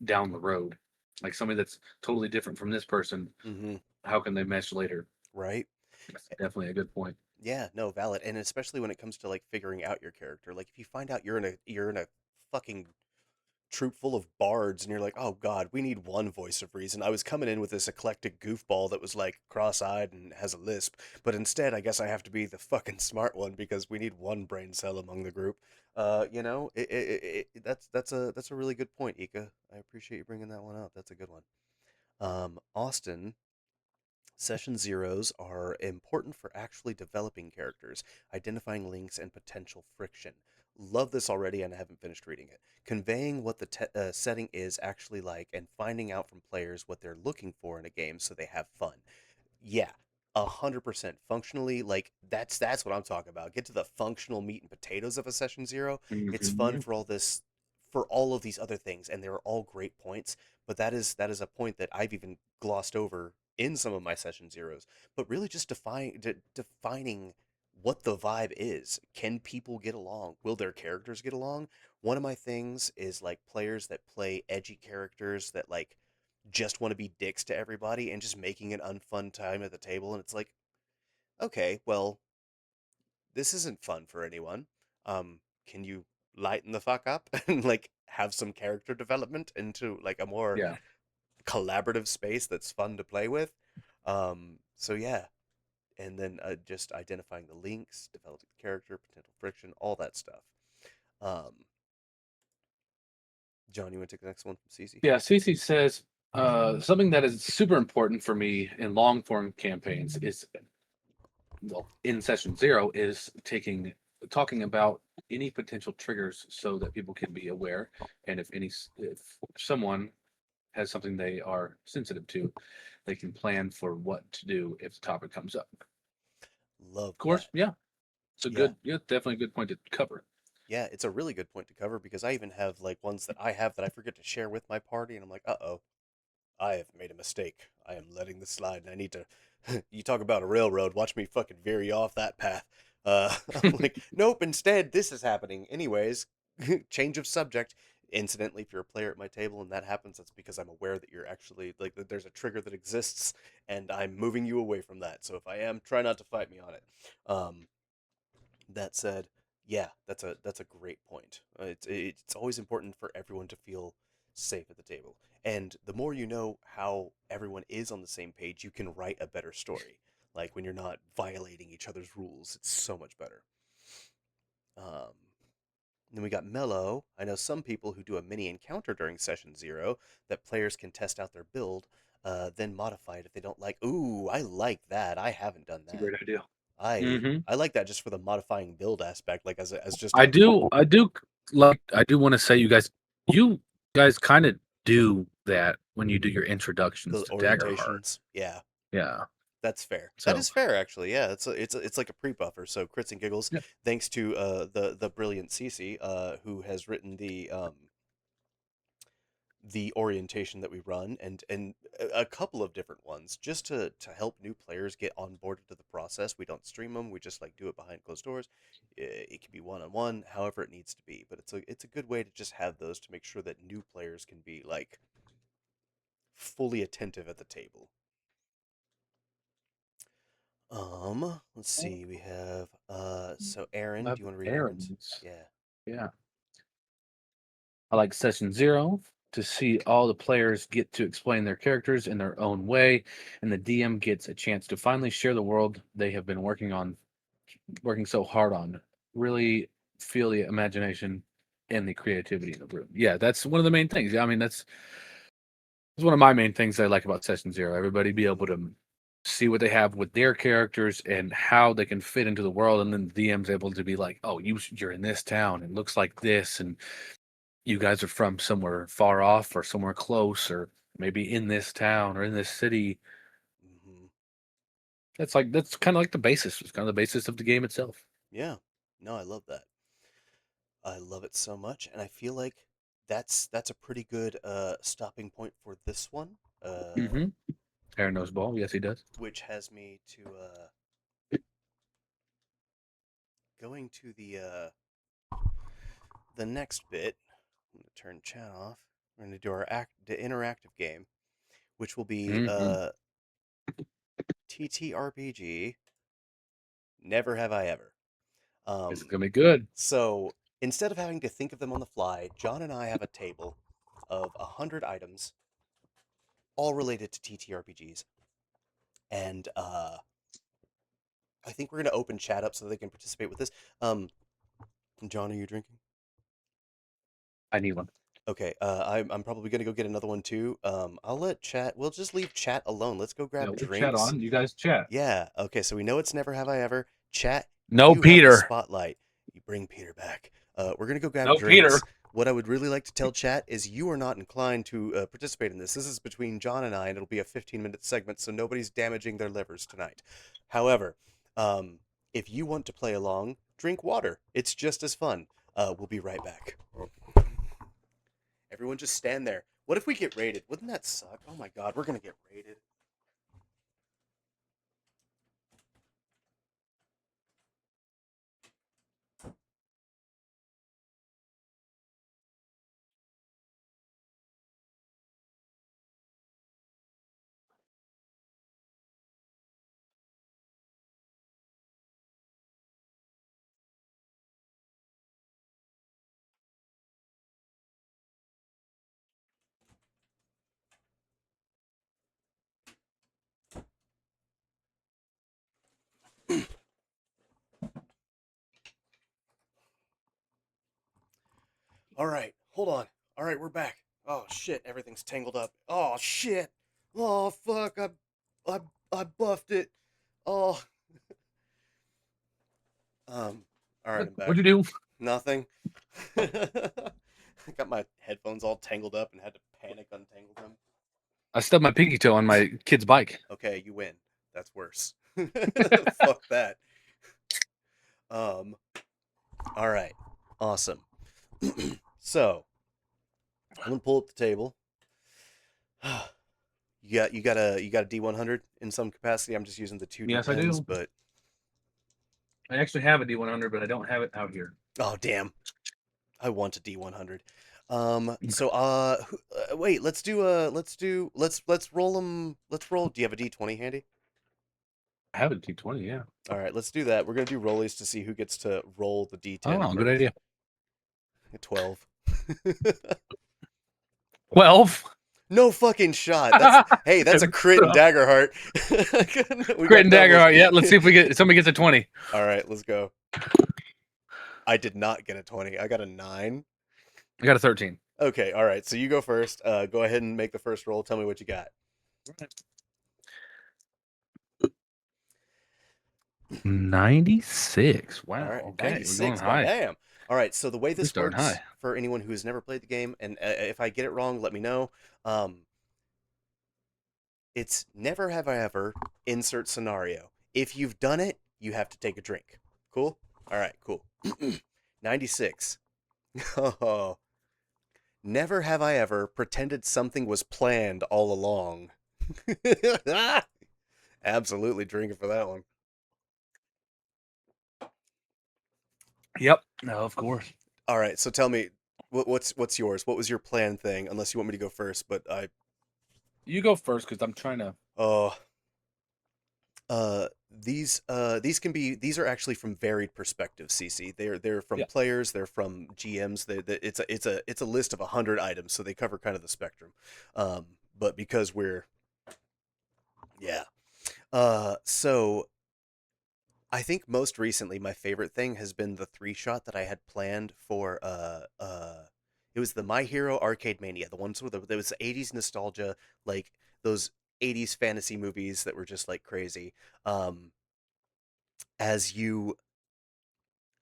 down the road, like somebody that's totally different from this person, mm-hmm. how can they mesh later? Right? That's definitely a good point. Yeah, no, valid. And especially when it comes to like figuring out your character. Like if you find out you're in a fucking troop full of bards and you're like, oh god, we need one voice of reason. I was coming in with this eclectic goofball that was like cross-eyed and has a lisp, but instead I guess I have to be the fucking smart one because we need one brain cell among the group. That's a really good point, Ika. I appreciate you bringing that one up. That's a good one. Austin, session zeros are important for actually developing characters, identifying links, and potential friction. Love this already, and I haven't finished reading it. Conveying what the setting is actually like and finding out from players what they're looking for in a game so they have fun. Yeah, 100% functionally. Like that's what I'm talking about. Get to the functional meat and potatoes of a session 0. It's fun Mhm. for all of these other things, and they're all great points. But that is a point that I've even glossed over in some of my session zeros. But really, just defining what the vibe is. Can people get along? Will their characters get along? One of my things is like players that play edgy characters that like just want to be dicks to everybody and just making an unfun time at the table. And it's like, okay, well, this isn't fun for anyone. Can you lighten the fuck up and like have some character development into like a more Yeah. collaborative space that's fun to play with? So yeah, and then just identifying the links, developing the character, potential friction, all that stuff. Um, John, you want to take the next one from Cece? Yeah, Cece says, Something that is super important for me in long form campaigns is, well, in session 0 is talking about any potential triggers so that people can be aware, and if someone has something they are sensitive to, they can plan for what to do if the topic comes up. Love Of course, that. yeah, it's a Yeah. definitely a good point to cover. Yeah, it's a really good point to cover because I even have like ones that I have that I forget to share with my party, and I'm like, uh-oh, I have made a mistake. I am letting this slide, and I need to. You talk about a railroad. Watch me fucking veer you off that path. I'm like, nope. Instead, this is happening. Anyways, change of subject. Incidentally, if you're a player at my table and that happens, that's because I'm aware that you're actually like that there's a trigger that exists, and I'm moving you away from that. So if I am, try not to fight me on it. That said, yeah, that's a great point. It's always important for everyone to feel safe at the table, and the more you know how everyone is on the same page, you can write a better story. Like when you're not violating each other's rules, it's so much better. Um, then we got Mellow. I know some people who do a mini encounter during session 0 that players can test out their build, then modify it if they don't like. Ooh, I like that. I haven't done It's a that. great idea. I Hmm. I like that just for the modifying build aspect, like as just I a do, I do I do want to say, you guys kind of do that when you do your introductions the to Daggerheart. orientations. Yeah, Yeah. that's fair. That So, is fair, actually. Yeah, it's like a pre-buffer. So Crits-N-Giggles, yeah. thanks to the brilliant Cece, who has written the orientation that we run, and a couple of different ones just to help new players get on board into the process. We don't stream them. We just like do it behind closed doors. It can be one-on-one, however it needs to be. But it's a good way to just have those to make sure that new players can be like fully attentive at the table. Let's see. We have so Aaron, do you want to read Aaron's? Errands. Yeah. Yeah. I like session 0 to see all the players get to explain their characters in their own way, and the DM gets a chance to finally share the world they have been working so hard on. Really feel the imagination and the creativity in the room. Yeah, that's one of the main things. Yeah, I mean, that's one of my main things I like about session 0. Everybody be able Mhm. to see what they have with their characters and how they can fit into the world, and then the DM's able to be like, "Oh, you're in this town. It looks like this, and you guys are from somewhere far off or somewhere close, or maybe in this town or in this city." Mhm. That's kind of like the basis. It's kind of the basis of the game itself. Yeah. No, I love that. I love it so much, and I feel like that's a pretty good stopping point for this one. Mm-hmm. Aaron knows ball. Yes, he does. Which has me to going to the next bit. I'm gonna turn chat off. We're gonna do the interactive game, which will be Mm-hmm. TTRPG. Never have I ever. It's Um, gonna be good. so instead of having to think of them on the fly, John and I have a table of 100 items, all related to TTRPGs, and I think we're gonna open chat up so they can participate with this. John, are you drinking? I need one. Okay, I'm probably gonna go get another one too. I'll let chat. We'll just leave chat alone. Let's go Yeah, grab we'll chat drinks. on. You guys chat. Yeah. Okay. So we know it's never have I ever. Chat. No, You have the Peter. spotlight. You bring Peter back. We're gonna go grab No, Peter. drinks. What I would really like to tell chat is you are not inclined to participate in this. This is between John and I, and it'll be a 15-minute segment, so nobody's damaging their livers tonight. However, um, if you want to play along, drink water. It's just as fun. We'll be right back. Everyone just stand there. What if we get raided? Wouldn't that suck? Oh my god, we're gonna get raided. All right, hold on. All right, we're back. Oh shit, everything's tangled up. Oh shit. Oh fuck, I I buffed it. Oh. All right, I'm back. What'd you do? Nothing. I got my headphones all tangled up and had to panic untangle them. I stubbed my pinky toe on my kid's bike. Okay, you win. That's worse. Fuck that. All right. Awesome. So, I'm gonna pull up the table. You got a D100 in some capacity. I'm just using the two Yes, I D10s, do. but I actually have a D100, but I don't have it out here. oh damn, I want a D100. So wait, let's roll them. Let's roll. Do you have a D20 handy? I have a D20, yeah. All right, let's do that. We're gonna do rollies to see who gets to roll the D10. Oh, good first. idea. 12. 12. No fucking shot. That's a crit and dagger heart. Crit and dagger heart. Yeah, let's see if somebody gets a 20. All right, let's go. I did not get a 20. I got a 9. I got a 13. Okay, all right. So you go first. Go ahead and make the first roll. Tell me what you got. 96. Wow. All right, Okay. 96. We're going high. Damn. All right. So the way this starting works high. for anyone who has never played the game, and if I get it wrong, let me know. It's never have I ever insert scenario. If you've done it, you have to take a drink. Cool? All right, cool. 96. Oh. Never have I ever pretended something was planned all along. Absolutely drinking for that one. Yep. No, of course. All right, so tell me, what's yours? What was your plan thing? Unless you want me to go first, but You go first because I'm trying to. oh, these are actually from varied perspectives. CC, they're from players, they're from GMs. It's a list of 100 items, so they cover kind of the spectrum. But because we're so I think most recently my favorite thing has been the 3-shot that I had planned for it was the My Hero Arcade Mania, the ones with there was 80s nostalgia, like those 80s fantasy movies that were just like crazy. As you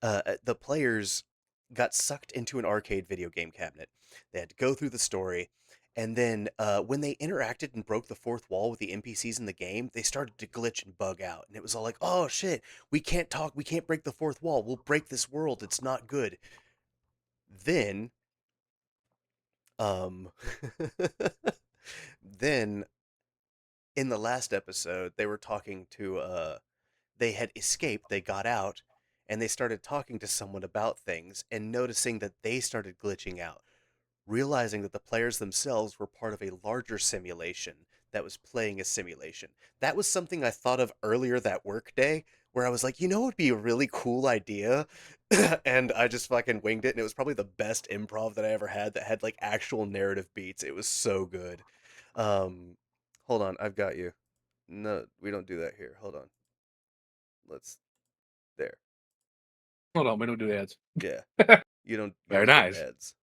the players got sucked into an arcade video game cabinet. They had to go through the story, and then when they interacted and broke the fourth wall with the NPCs in the game, they started to glitch and bug out. And it was all like, oh shit, we can't talk, we can't break the fourth wall, we'll break this world, it's not good. Then, um, then in the last episode, they were talking to, they had escaped, they got out, and they started talking to someone about things and noticing that they started glitching out, realizing that the players themselves were part of a larger simulation that was playing a simulation. That was something I thought of earlier that workday, where I was like, it would be a really cool idea. And I just fucking winged it, and it was probably the best improv that I ever had that had like actual narrative beats. It was so good. Hold on, I've got you. No, we don't do that here. Hold on. Let's there. Hold on, we don't do ads. Yeah. You don't Very get nice. ads.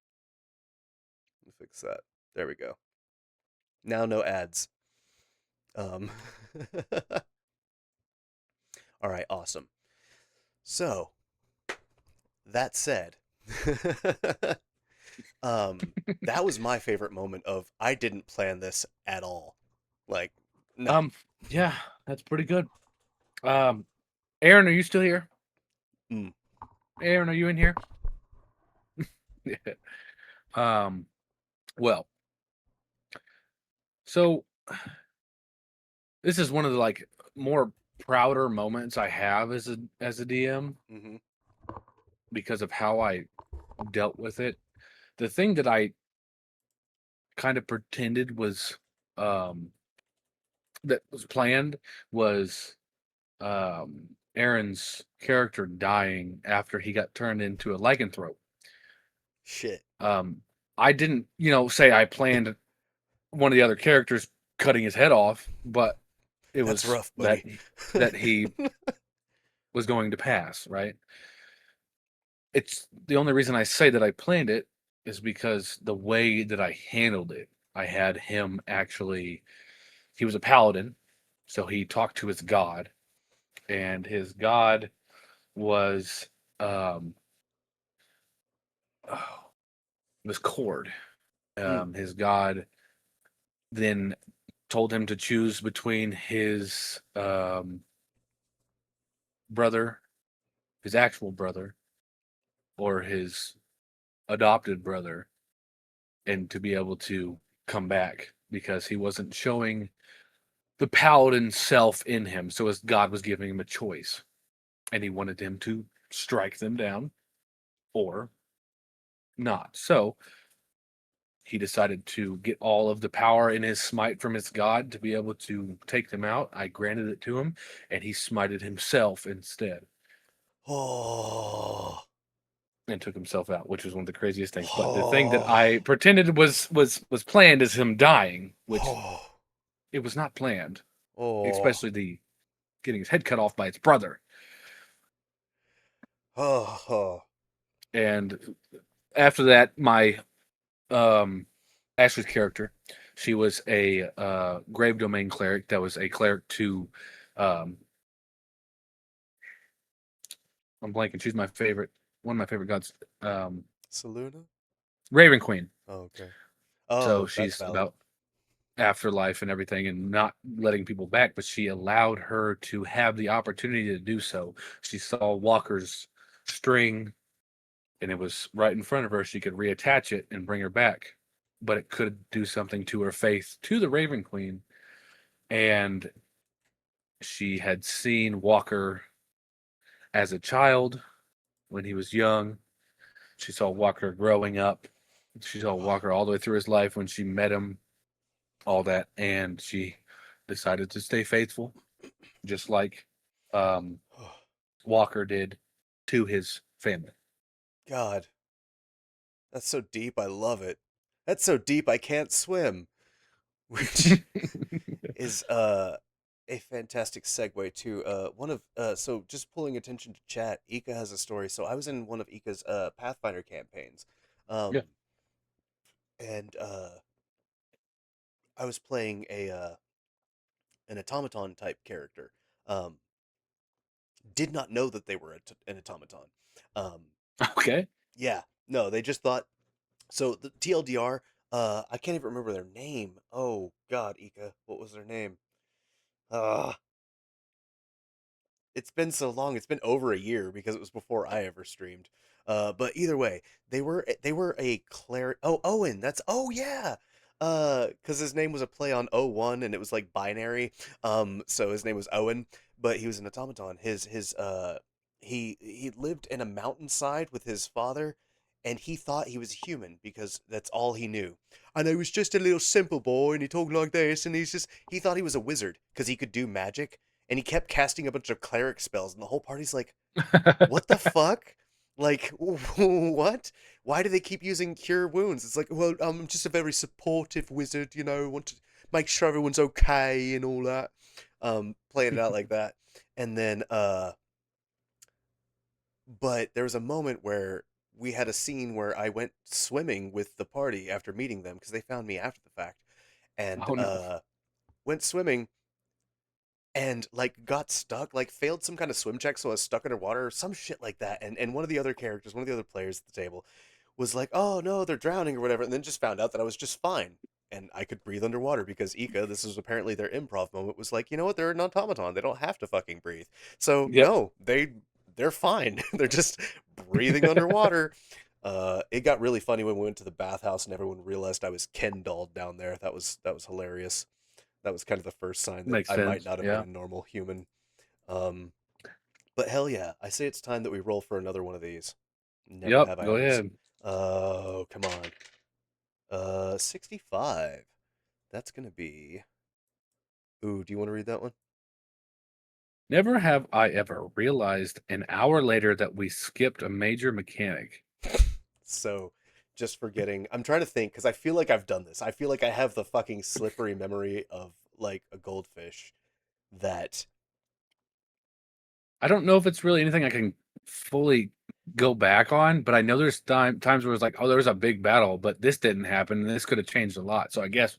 Let me fix that. There we go. Now no ads. All right, awesome. So, that said, that was my favorite moment of I didn't plan this at all. Like, no. Yeah, that's pretty good. Aaron, are you still here? Aaron, are you in here? Yeah. Well, so this is one of the like more prouder moments I have as a DM because of how I dealt with it. The thing that I kind of pretended was that was planned was Aaron's character dying after he got turned into a lycanthrope. Shit. I didn't, say I planned one of the other characters cutting his head off, but it That's was rough, buddy. that he was going to pass, right? It's the only reason I say that I planned it is because the way that I handled it, I had him actually, he was a paladin, so he talked to his god, and his god was um oh, was Cord. Hmm. His god then told him to choose between his brother, his actual brother, or his adopted brother, and to be able to come back because he wasn't showing the paladin self in him. So his God was giving him a choice, and he wanted him to strike them down or not. So he decided to get all of the power in his smite from his God to be able to take them out. I granted it to him, and he smited himself instead Oh. and took himself out, which was one of the craziest things. But the thing that Oh. I pretended was planned is him dying, which Oh. it was not planned, Oh. especially the getting his head cut off by its brother. Oh. And after that, my Ashley's character, she was a grave domain cleric that was a cleric to um, I'm blanking. She's my favorite, one of my favorite gods, Saluna? Raven Queen. Oh, okay. So Oh, that's she's valid. about afterlife and everything and not letting people back, but she allowed her to have the opportunity to do so. She saw Walker's string and it was right in front of her. She could reattach it and bring her back, but it could do something to her faith to the Raven Queen. And she had seen Walker as a child when he was young. She saw Walker growing up. She saw Walker all the way through his life when she met him, all that, and she decided to stay faithful, just like um, Walker did to his family. God, that's so deep. I love it. That's so deep I can't swim. Which is a fantastic segue to one of so just pulling attention to chat, Ika has a story. So I was in one of Ika's Pathfinder campaigns. Yeah. Um and I was playing a an automaton type character. Um did not know that they were an automaton. Um Okay. yeah, no, they just thought so the TLDR, I can't even remember their name. Oh god, Ika, what was their name? Uh it's been so long. It's been over a year because it was before I ever streamed. But either way, they were a cleric. Oh, Owen. That's oh yeah. Because his name was a play on 01 and it was like binary. So his name was Owen, but he was an automaton. He lived in a mountainside with his father, and he thought he was human because that's all he knew. And he was just a little simple boy, and he talked like this, and he thought he was a wizard because he could do magic, and he kept casting a bunch of cleric spells, and the whole party's like, "What the fuck? Like, what? Why do they keep using cure wounds?" It's like, well, I'm just a very supportive wizard, want to make sure everyone's okay and all that. Playing it out like that, and then, but there was a moment where we had a scene where I went swimming with the party after meeting them because they found me after the fact, and Oh no. went swimming and like got stuck, like failed some kind of swim check, so I was stuck underwater or some shit like that. And one of the other characters, one of the other players at the table, was like, "Oh no, they're drowning or whatever," and then just found out that I was just fine and I could breathe underwater because Ika, this was apparently their improv moment, was like, you know what, they're an automaton, they don't have to fucking breathe. So Yep. no, they're fine. They're just breathing underwater. It got really funny when we went to the bathhouse and everyone realized I was Ken dolled down there. That was hilarious. That was kind of the first sign that Makes I might sense. not have been Yeah. a normal human. Um, but hell yeah, I say it's time that we roll for another one of these. Never Yep. have I Go ever's. ahead. Oh, come on. 65. That's gonna be. Ooh, do you want to read that one? Never have I ever realized an hour later that we skipped a major mechanic. So, just forgetting. I'm trying to think because I feel like I've done this. I feel like I have the fucking slippery memory of like a goldfish that I don't know if it's really anything I can fully go back on, but I know there's times where it's like, oh, there was a big battle, but this didn't happen, and this could have changed a lot. So I guess,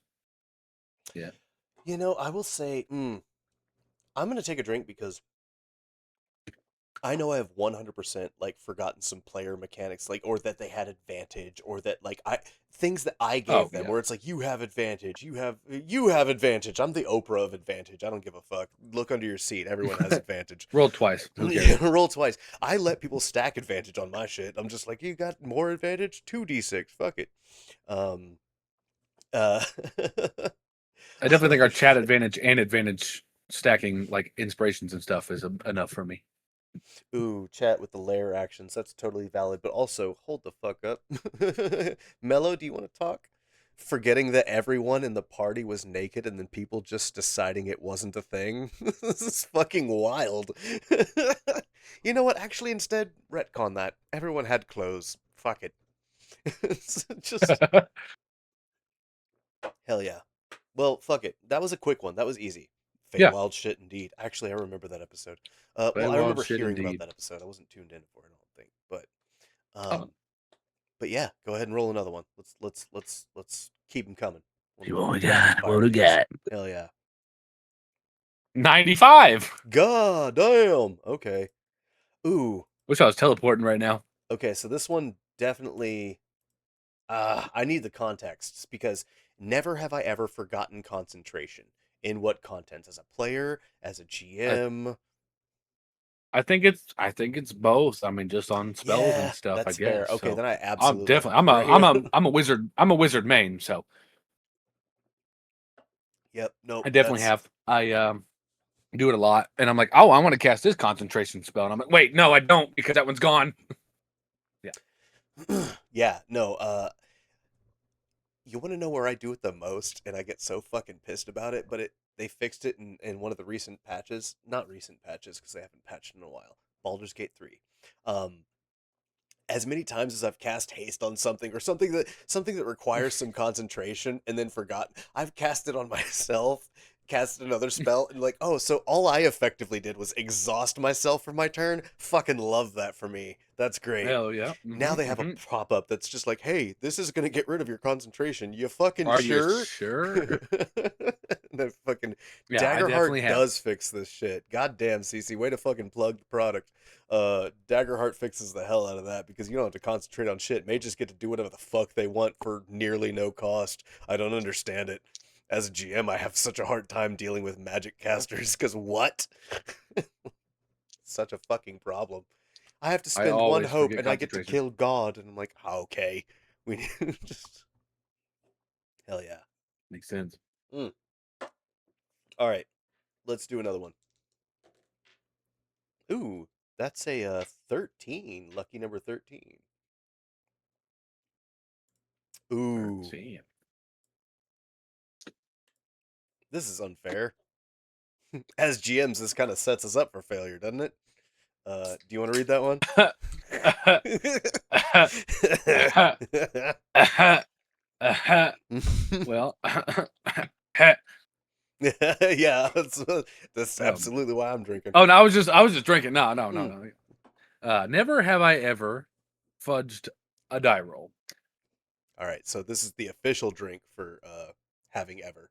yeah. You know, I will say, I'm gonna take a drink because I know I have 100% like forgotten some player mechanics, like, or that they had advantage, or that like things that I Oh gave them yeah. where it's like, you have advantage, you have advantage. I'm the Oprah of advantage. I don't give a fuck. Look under your seat. Everyone has advantage. Roll twice. Who Yeah, cares? roll twice. I let people stack advantage on my shit. I'm just like, you got more advantage? 2d6. Fuck it. Um uh I definitely think our chat advantage and advantage stacking like inspirations and stuff is enough for me. Ooh, chat with the layer actions. That's totally valid. But also, hold the fuck up. Mello, do you want to talk? Forgetting that everyone in the party was naked and then people just deciding it wasn't a thing. This is fucking wild. You know what? Actually, instead, retcon that. Everyone had clothes. Fuck it. It's just, hell yeah. Well, fuck it. That was a quick one. That was easy. Yeah. Feywild shit indeed. Actually, I remember that episode. Well, I Wild remember shit hearing about indeed. that episode. I wasn't tuned in for it, I don't think. Oh, But yeah, go ahead and roll another one. Let's keep them coming. See what we Rapid got. fire What we these. got? Hell yeah. 95. God damn. Okay. Ooh. Wish I was teleporting right now. Okay, so this one definitely I need the contexts because never have I ever forgotten concentration. In what content? As a player, as a I, GM. I think it's both. I mean, just on spells and Yeah, stuff, I that's fair. guess. Okay, So then I I'm absolutely definitely agree. I'm a wizard. I'm a wizard main. So Yep, nope, I definitely that's have. I do it a lot, and I'm like, oh, I want to cast this concentration spell, and I'm like, wait, no, I don't because that one's gone. Yeah. yeah, no, you want to know where I do it the most, and I get so fucking pissed about it. But they fixed it in one of the recent patches, not recent patches because they haven't patched in a while. Baldur's Gate 3. Um, as many times as I've cast haste on something or something that requires some concentration and then forgotten, I've cast it on myself, cast another spell, and like, oh, so all I effectively did was exhaust myself for my turn. Fucking love that for me. That's great. Hell yeah. Now they have a pop up that's just like, hey, this is gonna get rid of your concentration. You fucking Are you sure? sure? That fucking Yeah, I definitely Daggerheart have. does fix this shit. Goddamn, CC, way to fucking plug the product. Daggerheart fixes the hell out of that because you don't have to concentrate on shit. Mages get to do whatever the fuck they want for nearly no cost. I don't understand it. As a GM, I have such a hard time dealing with magic casters because what? Such a fucking problem. I have to I spend one always hope forget and I get to concentration. kill God, and I'm like, okay, we need just hell yeah. Makes sense. Mm. All right, let's do another one. Ooh, that's a 13, lucky number 13. Ooh, See. this is unfair. As GMs, this kind of sets us up for failure, doesn't it? Do you want to read that one? Well, Yeah, that's um, absolutely why I'm drinking. oh no, I was just drinking. No, no, no, Mm. no. Never have I ever fudged a die roll. All right, so this is the official drink for having ever.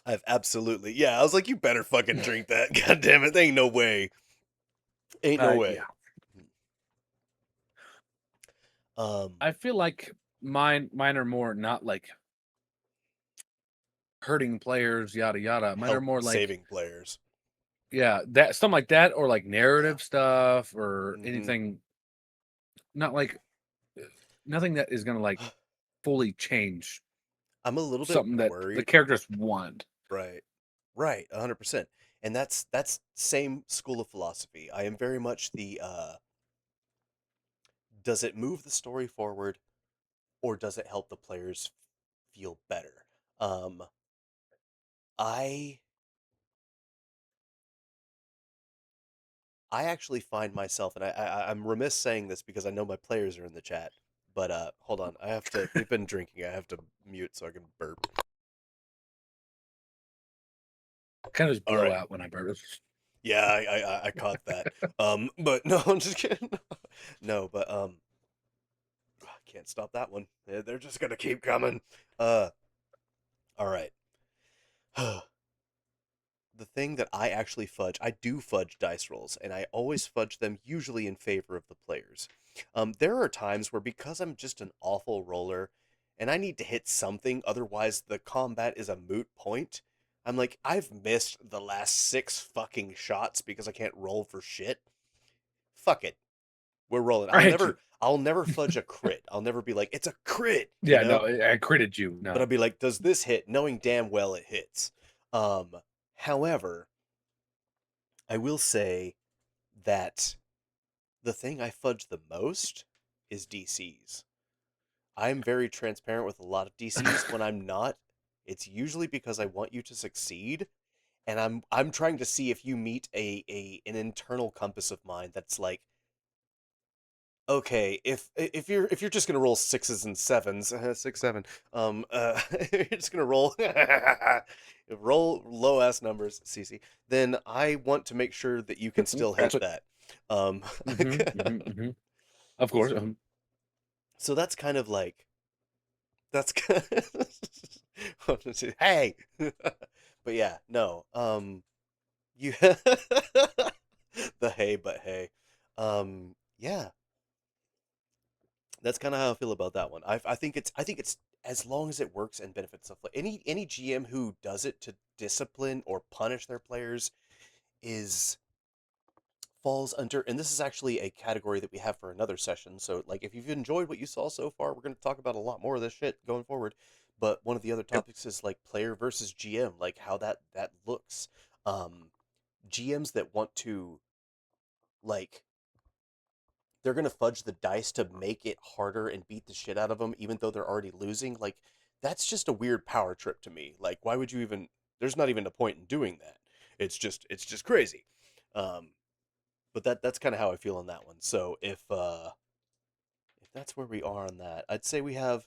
I've absolutely, yeah. I was like, you better fucking drink that. God damn it, there ain't no way. Ain't no way. Yeah, Um, I feel like mine are more not like hurting players, yada yada. Mine are help more like saving players. yeah, that something like that, or like Yeah. narrative stuff, or Hmm. anything. Not like nothing that is gonna like fully change I'm a little bit something that the worried. characters want. Right. Right. 100%. And that's same school of philosophy. I am very much the does it move the story forward or does it help the players feel better? Um, I I actually find myself, and I'm remiss saying this because I know my players are in the chat, but hold on, I have to. We've been drinking. I have to mute so I can burp. Kind of just All blow right. out when I burp. Yeah, I caught that. But no, I'm just kidding. No, but I can't stop that one. They're just gonna keep coming. Uh, all right. The thing that I actually fudge, I do fudge dice rolls, and I always fudge them usually in favor of the players. There are times where because I'm just an awful roller, and I need to hit something, otherwise the combat is a moot point. I'm like, I've missed the last 6 fucking shots because I can't roll for shit. Fuck it. We're rolling. Right. I'll never fudge a crit. I'll never be like, it's a crit, Yeah, no, I critted you. But No. I'll be like, does this hit? Knowing damn well it hits. However, I will say that the thing I fudge the most is DCs. I'm very transparent with a lot of DCs. When I'm not, it's usually because I want you to succeed, and I'm trying to see if you meet an internal compass of mine that's like, okay, if you're just gonna roll 6s and 7s, 6 7, you're just gonna roll roll low ass numbers, CC. Then I want to make sure that you can still That's hit what. that. Of course. So that's kind of like that's kind hey, but yeah, no, you the hey, but hey, yeah, that's kind of how I feel about that one. I think it's as long as it works and benefits the play. Any GM who does it to discipline or punish their players is falls under, and this is actually a category that we have for another session. So like if you've enjoyed what you saw so far, we're going to talk about a lot more of this shit going forward. But one of the other Yep. topics is like player versus GM, like how that looks. Um GMs that want to like they're gonna fudge the dice to make it harder and beat the shit out of them, even though they're already losing. Like, that's just a weird power trip to me. Like, why would you even? There's not even a point in doing that. It's just crazy. Um, but that's kind of how I feel on that one. So if that's where we are on that, I'd say we have.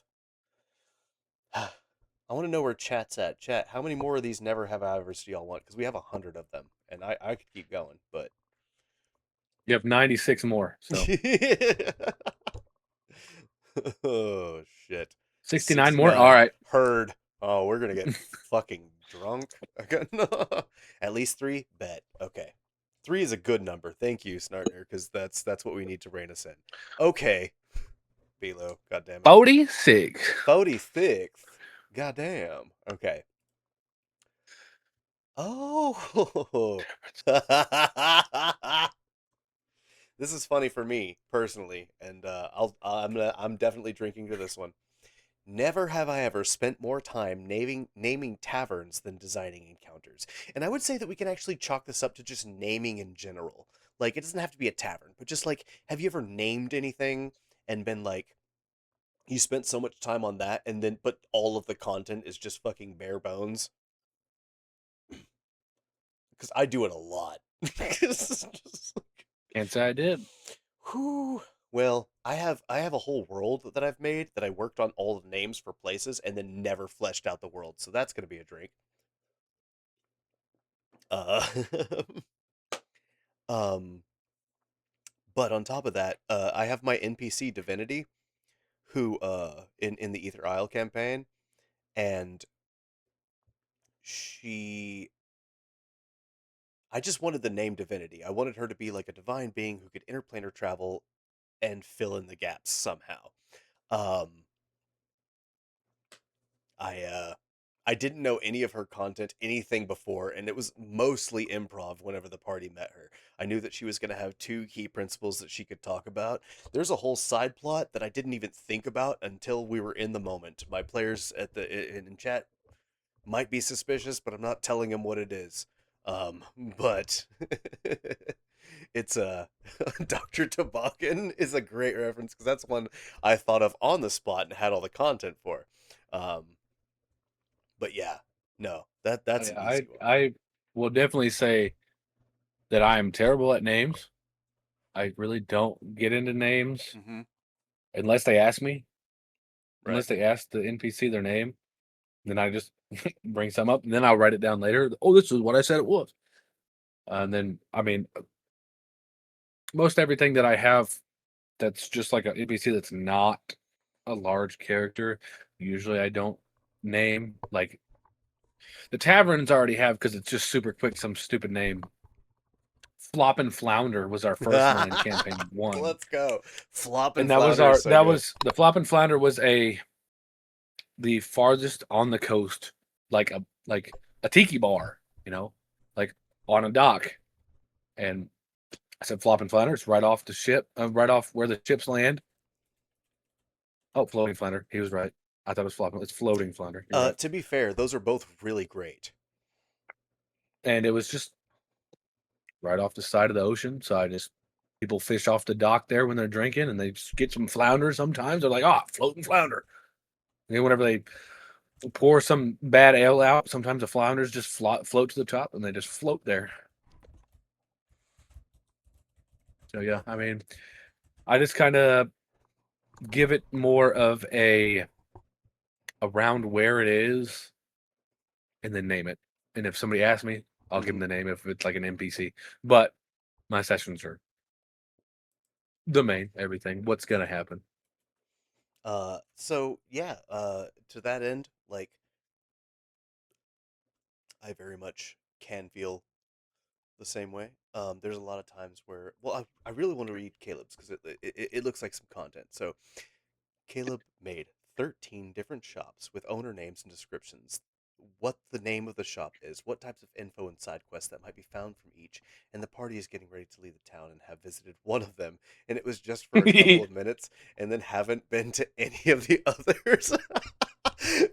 I want to know where chat's at. Chat, how many more of these never have I ever do y'all want? Because we have 100 of them, and I could keep going, but You have 96 more. So oh shit. 69 more. All 69. right. Heard. Oh, we're gonna get fucking drunk. At least 3? Bet. Okay. 3 is a good number. Thank you, Snartner, because that's what we need to rein us in. Okay. Belo, goddamn it. 46. 46th. Goddamn. Okay. Oh. This is funny for me personally, and I'm definitely drinking to this one. Never have I ever spent more time naming taverns than designing encounters. And I would say that we can actually chalk this up to just naming in general. Like, it doesn't have to be a tavern, but just like, have you ever named anything and been like, you spent so much time on that, and then, but all of the content is just fucking bare bones? Because I do it a lot. It's just Can't say I did. whew. Well, I have a whole world that I've made that I worked on all the names for places and then never fleshed out the world. So that's gonna be a drink. Uh, um, but on top of that, I have my NPC Divinity, who in the Ether Isle campaign, and she. I just wanted the name Divinity. I wanted her to be like a divine being who could interplanar travel and fill in the gaps somehow. Um, I didn't know any of her content, anything before, and it was mostly improv whenever the party met her. I knew that she was going to have 2 key principles that she could talk about. There's a whole side plot that I didn't even think about until we were in the moment. My players in chat might be suspicious, but I'm not telling them what it is. But it's Dr. Toboggan is a great reference because that's one I thought of on the spot and had all the content for. Um, but yeah, no, that's an I easy one. I will definitely say that I am terrible at names. I really don't get into names Mm-hmm. unless they ask me. Right. Unless they ask the NPC their name, then I just bring some up, and then I'll write it down later. Oh, this is what I said it was. And then, I mean, most everything that I have that's just like an NPC that's not a large character, usually I don't name. Like, the taverns I already have because it's just super quick, some stupid name. Flop and Flounder was our first one in campaign 1. Let's go. Flop and And that was Flounder is so good. the Flop and Flounder was the farthest on the coast, like a tiki bar, like on a dock. And I said Flop and Flounder, it's right off the ship, right off where the ships land. Oh, Floating Flounder. He was right. I thought it was Flopping. It's Floating Flounder. You're right. To be fair, those are both really great. And it was just right off the side of the ocean. So people fish off the dock there when they're drinking, and they just get some flounder sometimes. They're like, floating flounder. And then whenever they pour some bad ale out, sometimes the flounders just float to the top, and they just float there. So yeah, I mean, I just kind of give it more of around where it is, and then name it. And if somebody asks me, I'll give them the name if it's like an NPC. But my sessions are the main everything. What's gonna happen? So yeah, to that end, like I very much can feel the same way. There's a lot of times where, well, I really want to read Caleb's because it looks like some content. So Caleb made 13 different shops with owner names and descriptions, what the name of the shop is, what types of info and side quests that might be found from each, and the party is getting ready to leave the town and have visited one of them, and it was just for a couple of minutes, and then haven't been to any of the others.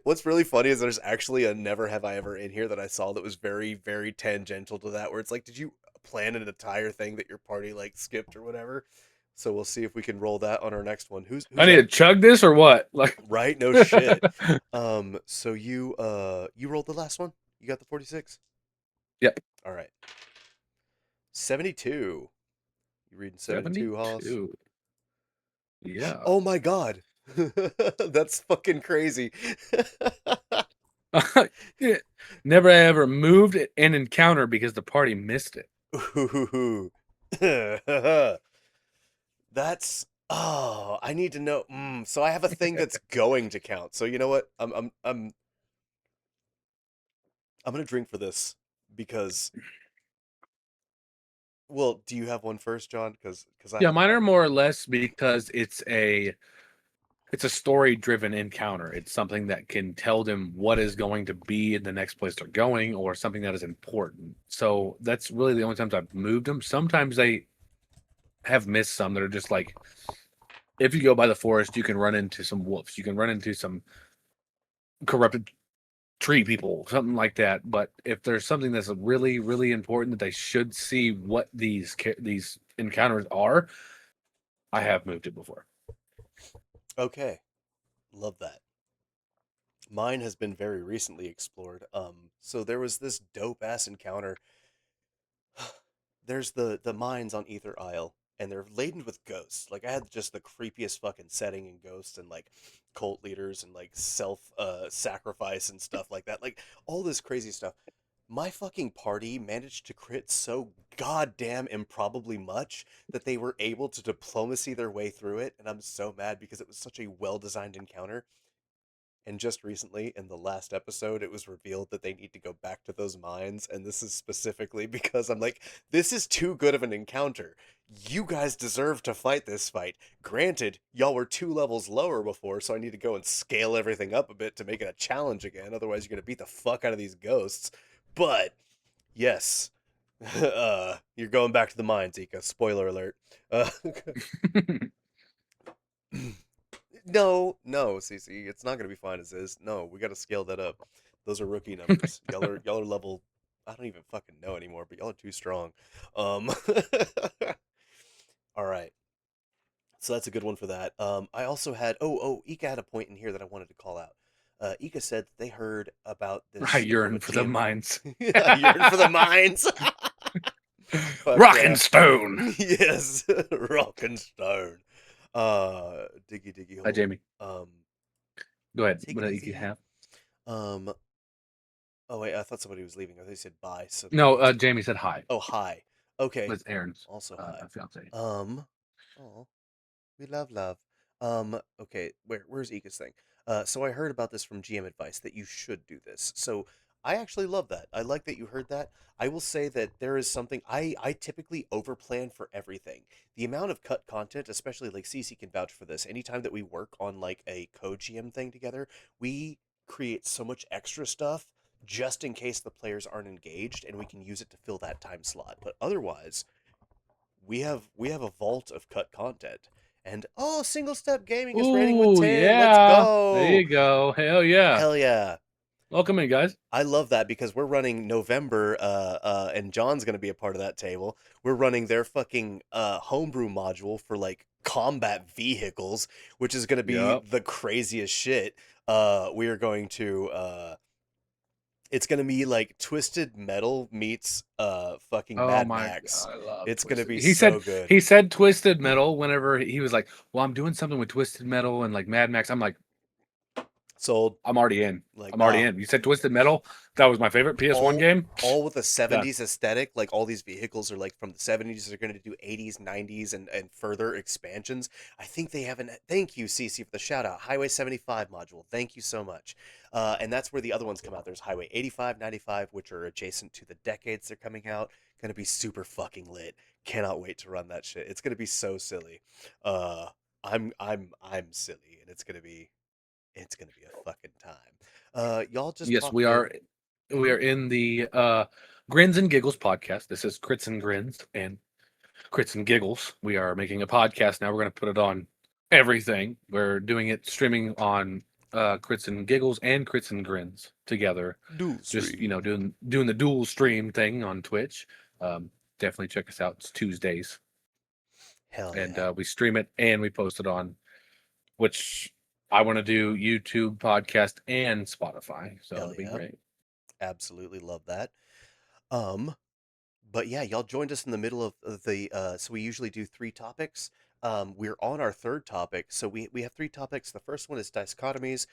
What's really funny is there's actually a never have I ever in here that I saw that was very, very tangential to that, where it's like, did you plan an entire thing that your party like skipped or whatever? So we'll see if we can roll that on our next one. Who's I need to chug this or what? Like, right? No shit. So you rolled the last one? You got the 46? Yep. All right. 72. You reading 72, Hollis? 72. Yeah. Oh my god. That's fucking crazy. Yeah. Never ever moved an encounter because the party missed it. Ooh. That's I need to know. So I have a thing that's going to count. So you know what? I'm gonna drink for this because. Well, do you have one first, John? Because I Yeah, have mine are one. more or less because it's a story-driven encounter. It's something that can tell them what is going to be in the next place they're going, or something that is important. So that's really the only times I've moved them. Sometimes they have missed some that are just like, if you go by the forest, you can run into some wolves. You can run into some corrupted tree people, something like that. But if there's something that's really, really important that they should see what these encounters are, I have moved it before. Okay, love that. Mine has been very recently explored. So there was this dope ass encounter. There's the mines on Ether Isle, and they're laden with ghosts. Like I had just the creepiest fucking setting in ghosts and like cult leaders and like self sacrifice and stuff like that. Like all this crazy stuff. My fucking party managed to crit so goddamn improbably much that they were able to diplomacy their way through it, and I'm so mad because it was such a well-designed encounter. And just recently, in the last episode, it was revealed that they need to go back to those mines. And this is specifically because I'm like, this is too good of an encounter. You guys deserve to fight this fight. Granted, y'all were 2 levels lower before, so I need to go and scale everything up a bit to make it a challenge again. Otherwise, you're going to beat the fuck out of these ghosts. But, yes, you're going back to the mines, Ika. Spoiler alert. No, CC, it's not gonna be fine as is. No, we gotta scale that up. Those are rookie numbers. Y'all are level. I don't even fucking know anymore, but y'all are too strong. Um, all right. So that's a good one for that. I also had Ika had a point in here that I wanted to call out. Ika said that they heard about I this from yearn a for the GM. mines. I yearn for the mines. Fuck Rock yeah. and stone. Yes, rock and stone. Diggy Hi, hole. Jamie. Go ahead. Take What it do easy. you have? Um, Oh wait, I thought somebody was leaving. I thought you said bye. So No, Jamie said hi. oh hi. Okay. That's Aaron's Also hi. fiance. Oh, we love. Okay, where's Ika's thing? So I heard about this from GM advice that you should do this. So I actually love that. I like that you heard that. I will say that there is something I typically overplan for everything. The amount of cut content, especially like Cece can vouch for this. Anytime that we work on like a co-GM thing together, we create so much extra stuff just in case the players aren't engaged and we can use it to fill that time slot. But otherwise, we have a vault of cut content. And oh, single step gaming is rating with Ooh, 10. Let's yeah. There go. you go. Hell yeah. Hell yeah. Welcome in, guys. I love that because we're running November, and John's gonna be a part of that table. We're running their fucking homebrew module for like combat vehicles, which is gonna be Yep. the craziest shit. We are going to it's gonna be like Twisted Metal meets fucking Oh Mad my Max. god, I love It's gonna Twisted. be He said so good. he said Twisted Metal whenever he was like, "Well, I'm doing something with Twisted Metal and like Mad Max." I'm like, Sold. "I'm already in. Like I'm already in." You said Twisted Metal. That was my favorite PS1 all game. all with a Done. 70s aesthetic. Like all these vehicles are like from the 70s. They're going to do 80s, 90s, and further expansions. I think they have an thank you, CC, for the shout out. Highway 75 module, thank you so much. And that's where the other ones come out. There's Highway 85, 95, which are adjacent to the decades they're coming out. Going to be super fucking lit. Cannot wait to run that shit. It's going to be so silly. uh I'm silly, and it's gonna be a fucking time. Y'all just Yes, talked we to are. We are in the Grins and Giggles podcast. This is Crits and Grins and Crits and Giggles. We are making a podcast now. We're going to put it on everything. We're doing it streaming on Crits and Giggles and Crits and Grins together. dual Just stream. doing the dual stream thing on Twitch. Definitely check us out. It's Tuesdays, Hell and yeah. we stream it and we post it on which I want to do YouTube, podcast, and Spotify. So Hell it'll be yeah. great. Absolutely love that. Um, but yeah, y'all joined us in the middle of the so we usually do three topics. We're on our third topic, so we have three topics. The first one is dichotomies,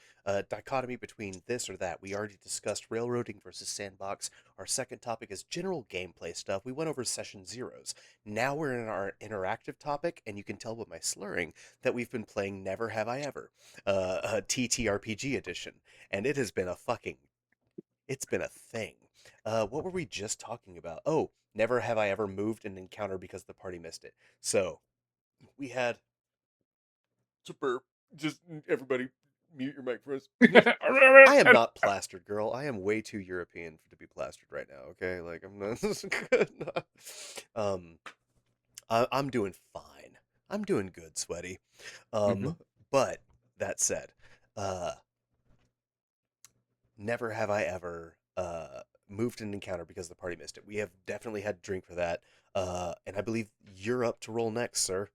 dichotomy between this or that. We already discussed railroading versus sandbox. Our second topic is general gameplay stuff. We went over session zeros. Now we're in our interactive topic, and you can tell by my slurring that we've been playing Never Have I Ever, TTRPG edition, and it has been it's been a thing. What were we just talking about? Oh, never have I ever moved an encounter because the party missed it. So we had to burp. Just everybody mute your microphones. I am not plastered, girl. I am way too European to be plastered right now. Okay, like I'm not. um, I'm doing fine. I'm doing good, sweaty. Mhm. But that said, uh, never have I ever moved an encounter because the party missed it. We have definitely had to drink for that. And I believe you're up to roll next, sir.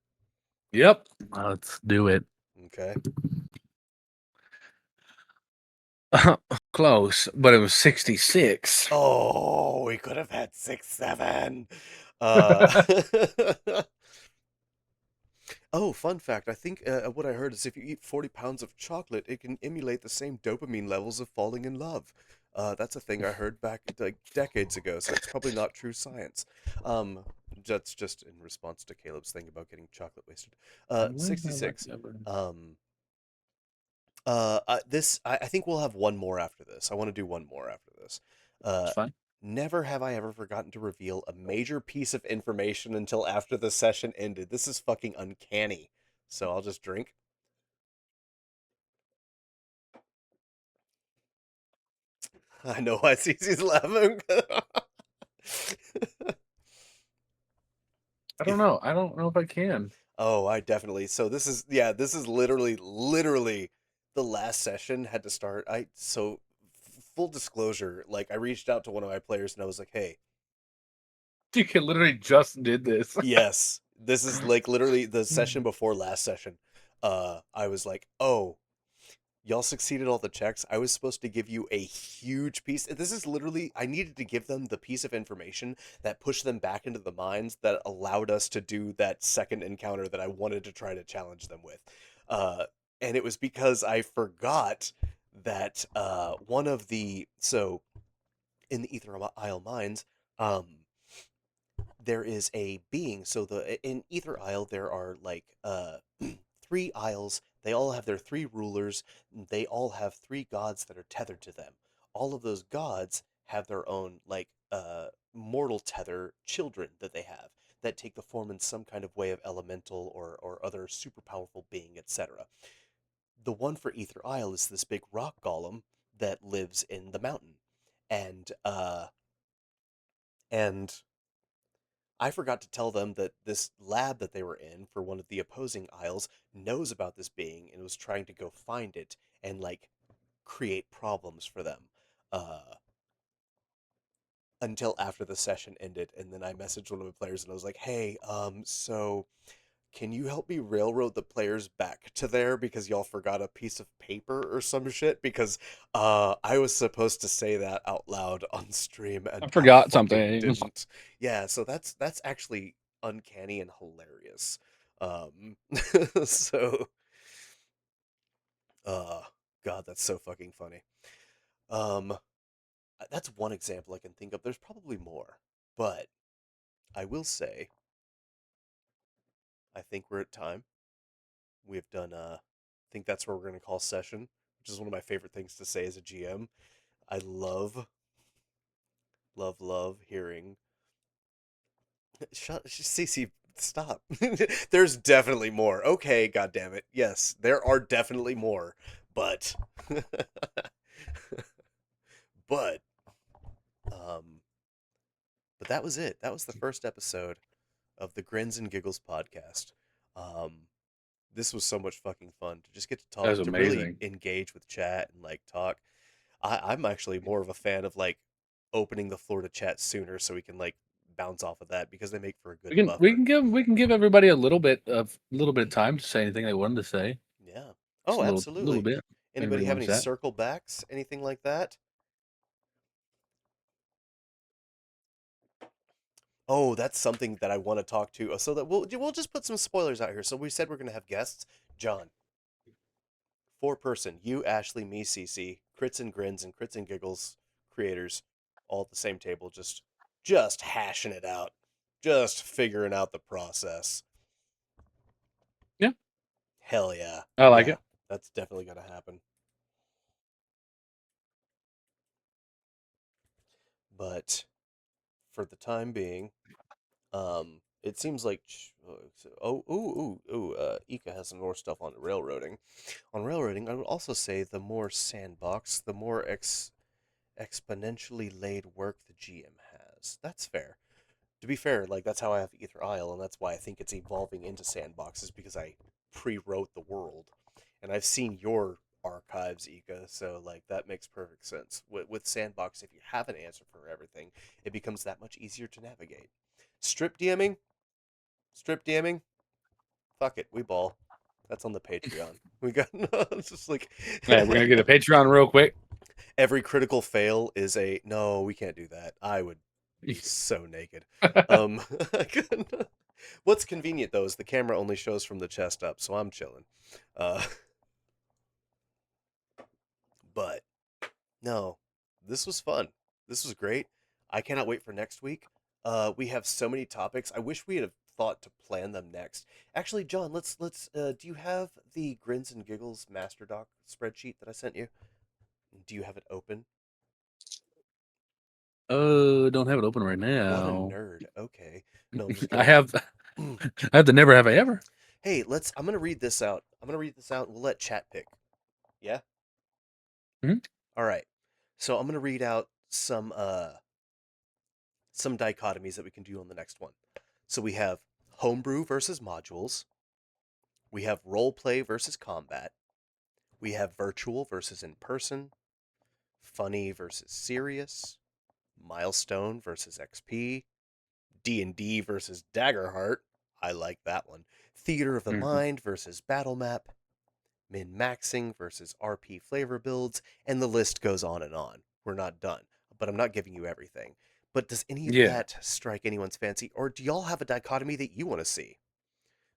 Yep. Let's do it. Okay. Close, but it was 66. Oh, we could have had 6-7. Uh, oh, fun fact. I think what I heard is if you eat 40 pounds of chocolate, it can emulate the same dopamine levels of falling in love. That's a thing I heard back like decades ago, so it's probably not true science. Um, that's just in response to Caleb's thing about getting chocolate wasted. When have I 66. ever- Um, this I think we'll have one more after this. I want to do one more after this. Uh, It's fine. Never have I ever forgotten to reveal a major piece of information until after the session ended. This is fucking uncanny. So I'll just drink. I know why Cece's laughing. I don't know. I don't know if I can. Oh, I definitely. So this is literally the last session had to start. Full disclosure, like I reached out to one of my players and I was like, "Hey, You can literally just did this. yes, this is like literally the session before last session. I was like, "Oh, y'all succeeded all the checks. I was supposed to give you a huge piece. This is literally, I needed to give them the piece of information that pushed them back into the mines that allowed us to do that second encounter that I wanted to try to challenge them with. Uh, and it was because I forgot that one of the, so in the Ether Isle mines, um, there is a being. So the in Ether Isle there are like three isles. They all have their three rulers. They all have three gods that are tethered to them. All of those gods have their own like mortal tether children that they have that take the form in some kind of way of elemental or other super powerful being, etc. The one for Ether Isle is this big rock golem that lives in the mountain. And and I forgot to tell them that this lab that they were in for one of the opposing isles knows about this being and was trying to go find it and like create problems for them. Uh, until after the session ended, and then I messaged one of the players and I was like, "Hey, so can you help me railroad the players back to there because y'all forgot a piece of paper or some shit?" Because I was supposed to say that out loud on stream I and I forgot fucking something. didn't. Yeah, so that's actually uncanny and hilarious. Um so uh God, that's so fucking funny. Um that's one example I can think of. There's probably more, but I will say I think we're at time. We have done I think that's where we're going to call session, which is one of my favorite things to say as a GM. I love hearing shut CC stop. There's definitely more. Okay, god damn it. Yes, there are definitely more. But but um but that was it. That was the first episode of the Grins and Giggles podcast. Um this was so much fucking fun to just get to That was talk, to really amazing. engage with chat and like talk. I'm actually more of a fan of like opening the floor to chat sooner so we can like bounce off of that because they make for a good buffer. We can give everybody a little bit of time to say anything they wanted to say. Yeah. Just Oh, a little absolutely. bit. If Anybody anybody have wants any that. circle backs? Anything like that? Oh, that's something that I want to talk to. So that we'll just put some spoilers out here. So we said we're gonna have guests. John, four person. You, Ashley, me, CC, Crits and Grins and Crits and Giggles creators, all at the same table, just hashing it out, just figuring out the process. Yeah, Hell yeah. I like Yeah, it. that's definitely gonna happen. But for the time being, it seems like Ika has some more stuff on railroading. On railroading, I would also say the more sandbox, the more exponentially laid work the GM has. That's fair. To be fair, like that's how I have Ether Isle, and that's why I think it's evolving into sandboxes because I pre-wrote the world, and I've seen your archives, Ika. So like that makes perfect sense. With sandbox, if you have an answer for everything, it becomes that much easier to navigate. Strip DMing, strip DMing. Fuck it, we ball. That's on the Patreon. We got it's just like Yeah, we're gonna get a Patreon real quick. every critical fail is a no. We can't do that. I would be so naked. Um, what's convenient though is the camera only shows from the chest up, so I'm chilling. Uh, but no, this was fun. This was great. I cannot wait for next week. We have so many topics. I wish we had thought to plan them next. Actually, John, let's. Do you have the Grins and Giggles master doc spreadsheet that I sent you? Do you have it open? Don't have it open right What a now. nerd. Okay. No, I'm just I kidding. have I have the never have I ever. Hey, I'm gonna read this out. I'm gonna read this out. We'll let chat pick. Yeah. Mhm. All right. So I'm gonna read out some dichotomies that we can do on the next one. So we have homebrew versus modules. We have role play versus combat. We have virtual versus in person. Funny versus serious. Milestone versus XP. D&D versus Daggerheart. I like that one. Theater of the Mhm. Mind versus Battle Map. Min-maxing versus RP flavor builds, and the list goes on and on. We're not done, but I'm not giving you everything. But does any of Yeah. that strike anyone's fancy, or do y'all have a dichotomy that you want to see?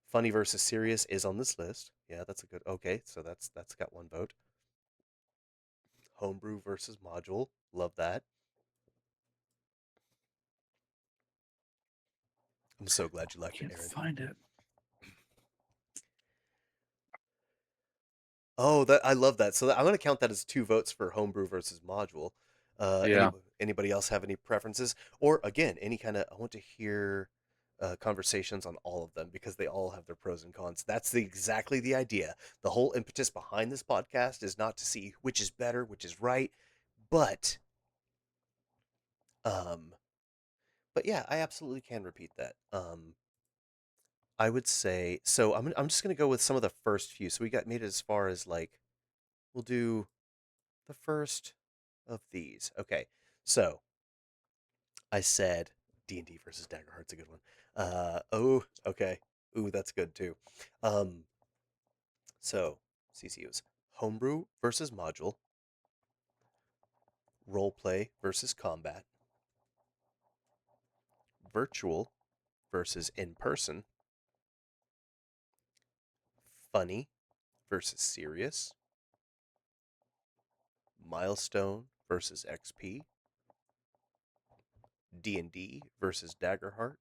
Funny versus serious is on this list. Yeah, that's a good. Okay, so that's got one vote. Homebrew versus module, love that. I'm so glad you liked it, Can't Aaron. find it. Oh, I love that. So I'm going to count that as 2 votes for homebrew versus module. Yeah. Anybody else have any preferences? Or again, any kind of, I want to hear conversations on all of them because they all have their pros and cons. That's exactly the idea. The whole impetus behind this podcast is not to see which is better, which is right, but um, yeah, I absolutely can repeat that. I would say so. I'm just going to go with some of the first few. So we got made it as far as like we'll do the first of these. Okay, so I said D&D versus Daggerheart's a good one. Oh, okay. Ooh, that's good too. Um, so CCU's homebrew versus module, roleplay versus combat, virtual versus in person, funny versus serious, milestone versus XP, D&D versus Daggerheart,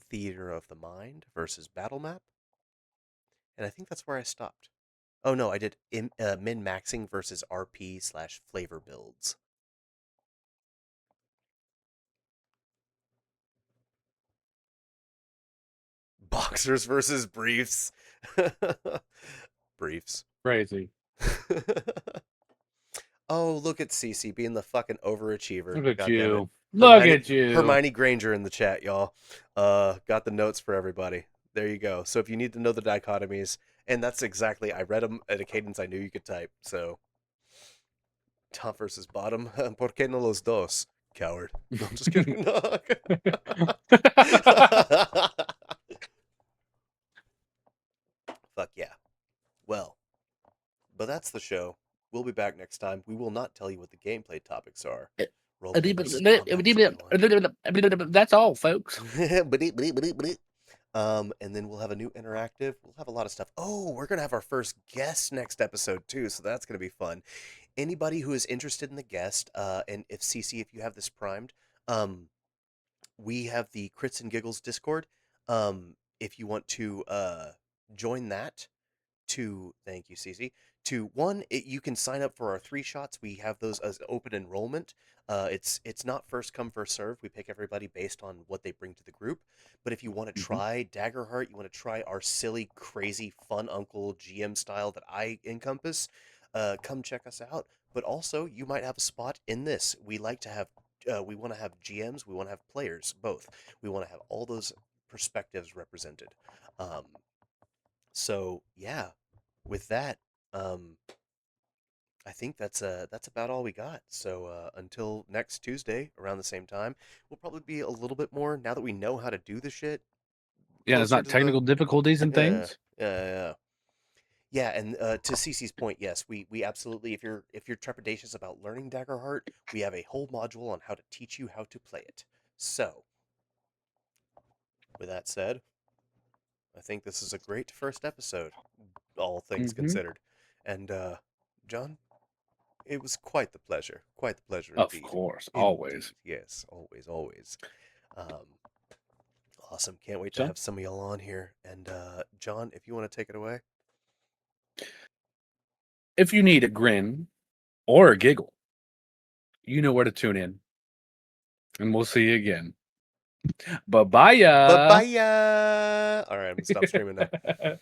theater of the mind versus battle map, and I think that's where I stopped. Oh no, I did min maxing versus RP slash flavor builds. Boxers versus briefs. Briefs. Crazy. Oh, look at Cece being the fucking overachiever. Look at God damn it. you. Look Hermione, at you. Hermione Granger in the chat, y'all. Got the notes for everybody. There you go. So if you need to know the dichotomies, and that's exactly, I read them at a cadence I knew you could type. So top versus bottom. ¿Por qué no los dos? Coward. No, I'm just kidding. No. Fuck yeah. Well, but that's the show. We'll be back next time. We will not tell you what the gameplay topics are. Roleplay versus combat. That's all, folks. And then we'll have a new interactive. We'll have a lot of stuff. Oh, we're gonna have our first guest next episode too, so that's gonna be fun. Anybody who is interested in the guest, and if CC, if you have this primed, we have the Crits-N-Giggles Discord. If you want to join that, thank you, Cece. You can sign up for our 3 shots. We have those as open enrollment. It's not first come first serve. We pick everybody based on what they bring to the group. But if you want to try Daggerheart, you want to try our silly, crazy, fun uncle GM style that I encompass, come check us out. But also, you might have a spot in this. We like to have. We want to have GMs. We want to have players. Both. We want to have all those perspectives represented. So yeah, with that, I think that's about all we got. So until next Tuesday around the same time, we'll probably be a little bit more now that we know how to do the shit. Yeah, there's Closer not to technical difficulties and yeah, things. yeah. And to Cece's point, yes, we absolutely. If you're trepidatious about learning Daggerheart, we have a whole module on how to teach you how to play it. So, with that said, I think this is a great first episode, all things considered. And John, it was quite the pleasure. Quite the pleasure Of indeed. course, Indeed. always. Yes, always, always. Awesome. Can't wait to So? have some of y'all on here. And John, if you want to take it away. If you need a grin or a giggle, you know where to tune in. And we'll see you again. Bye-bye. Bye-bye. All right, I'm going to stop streaming now.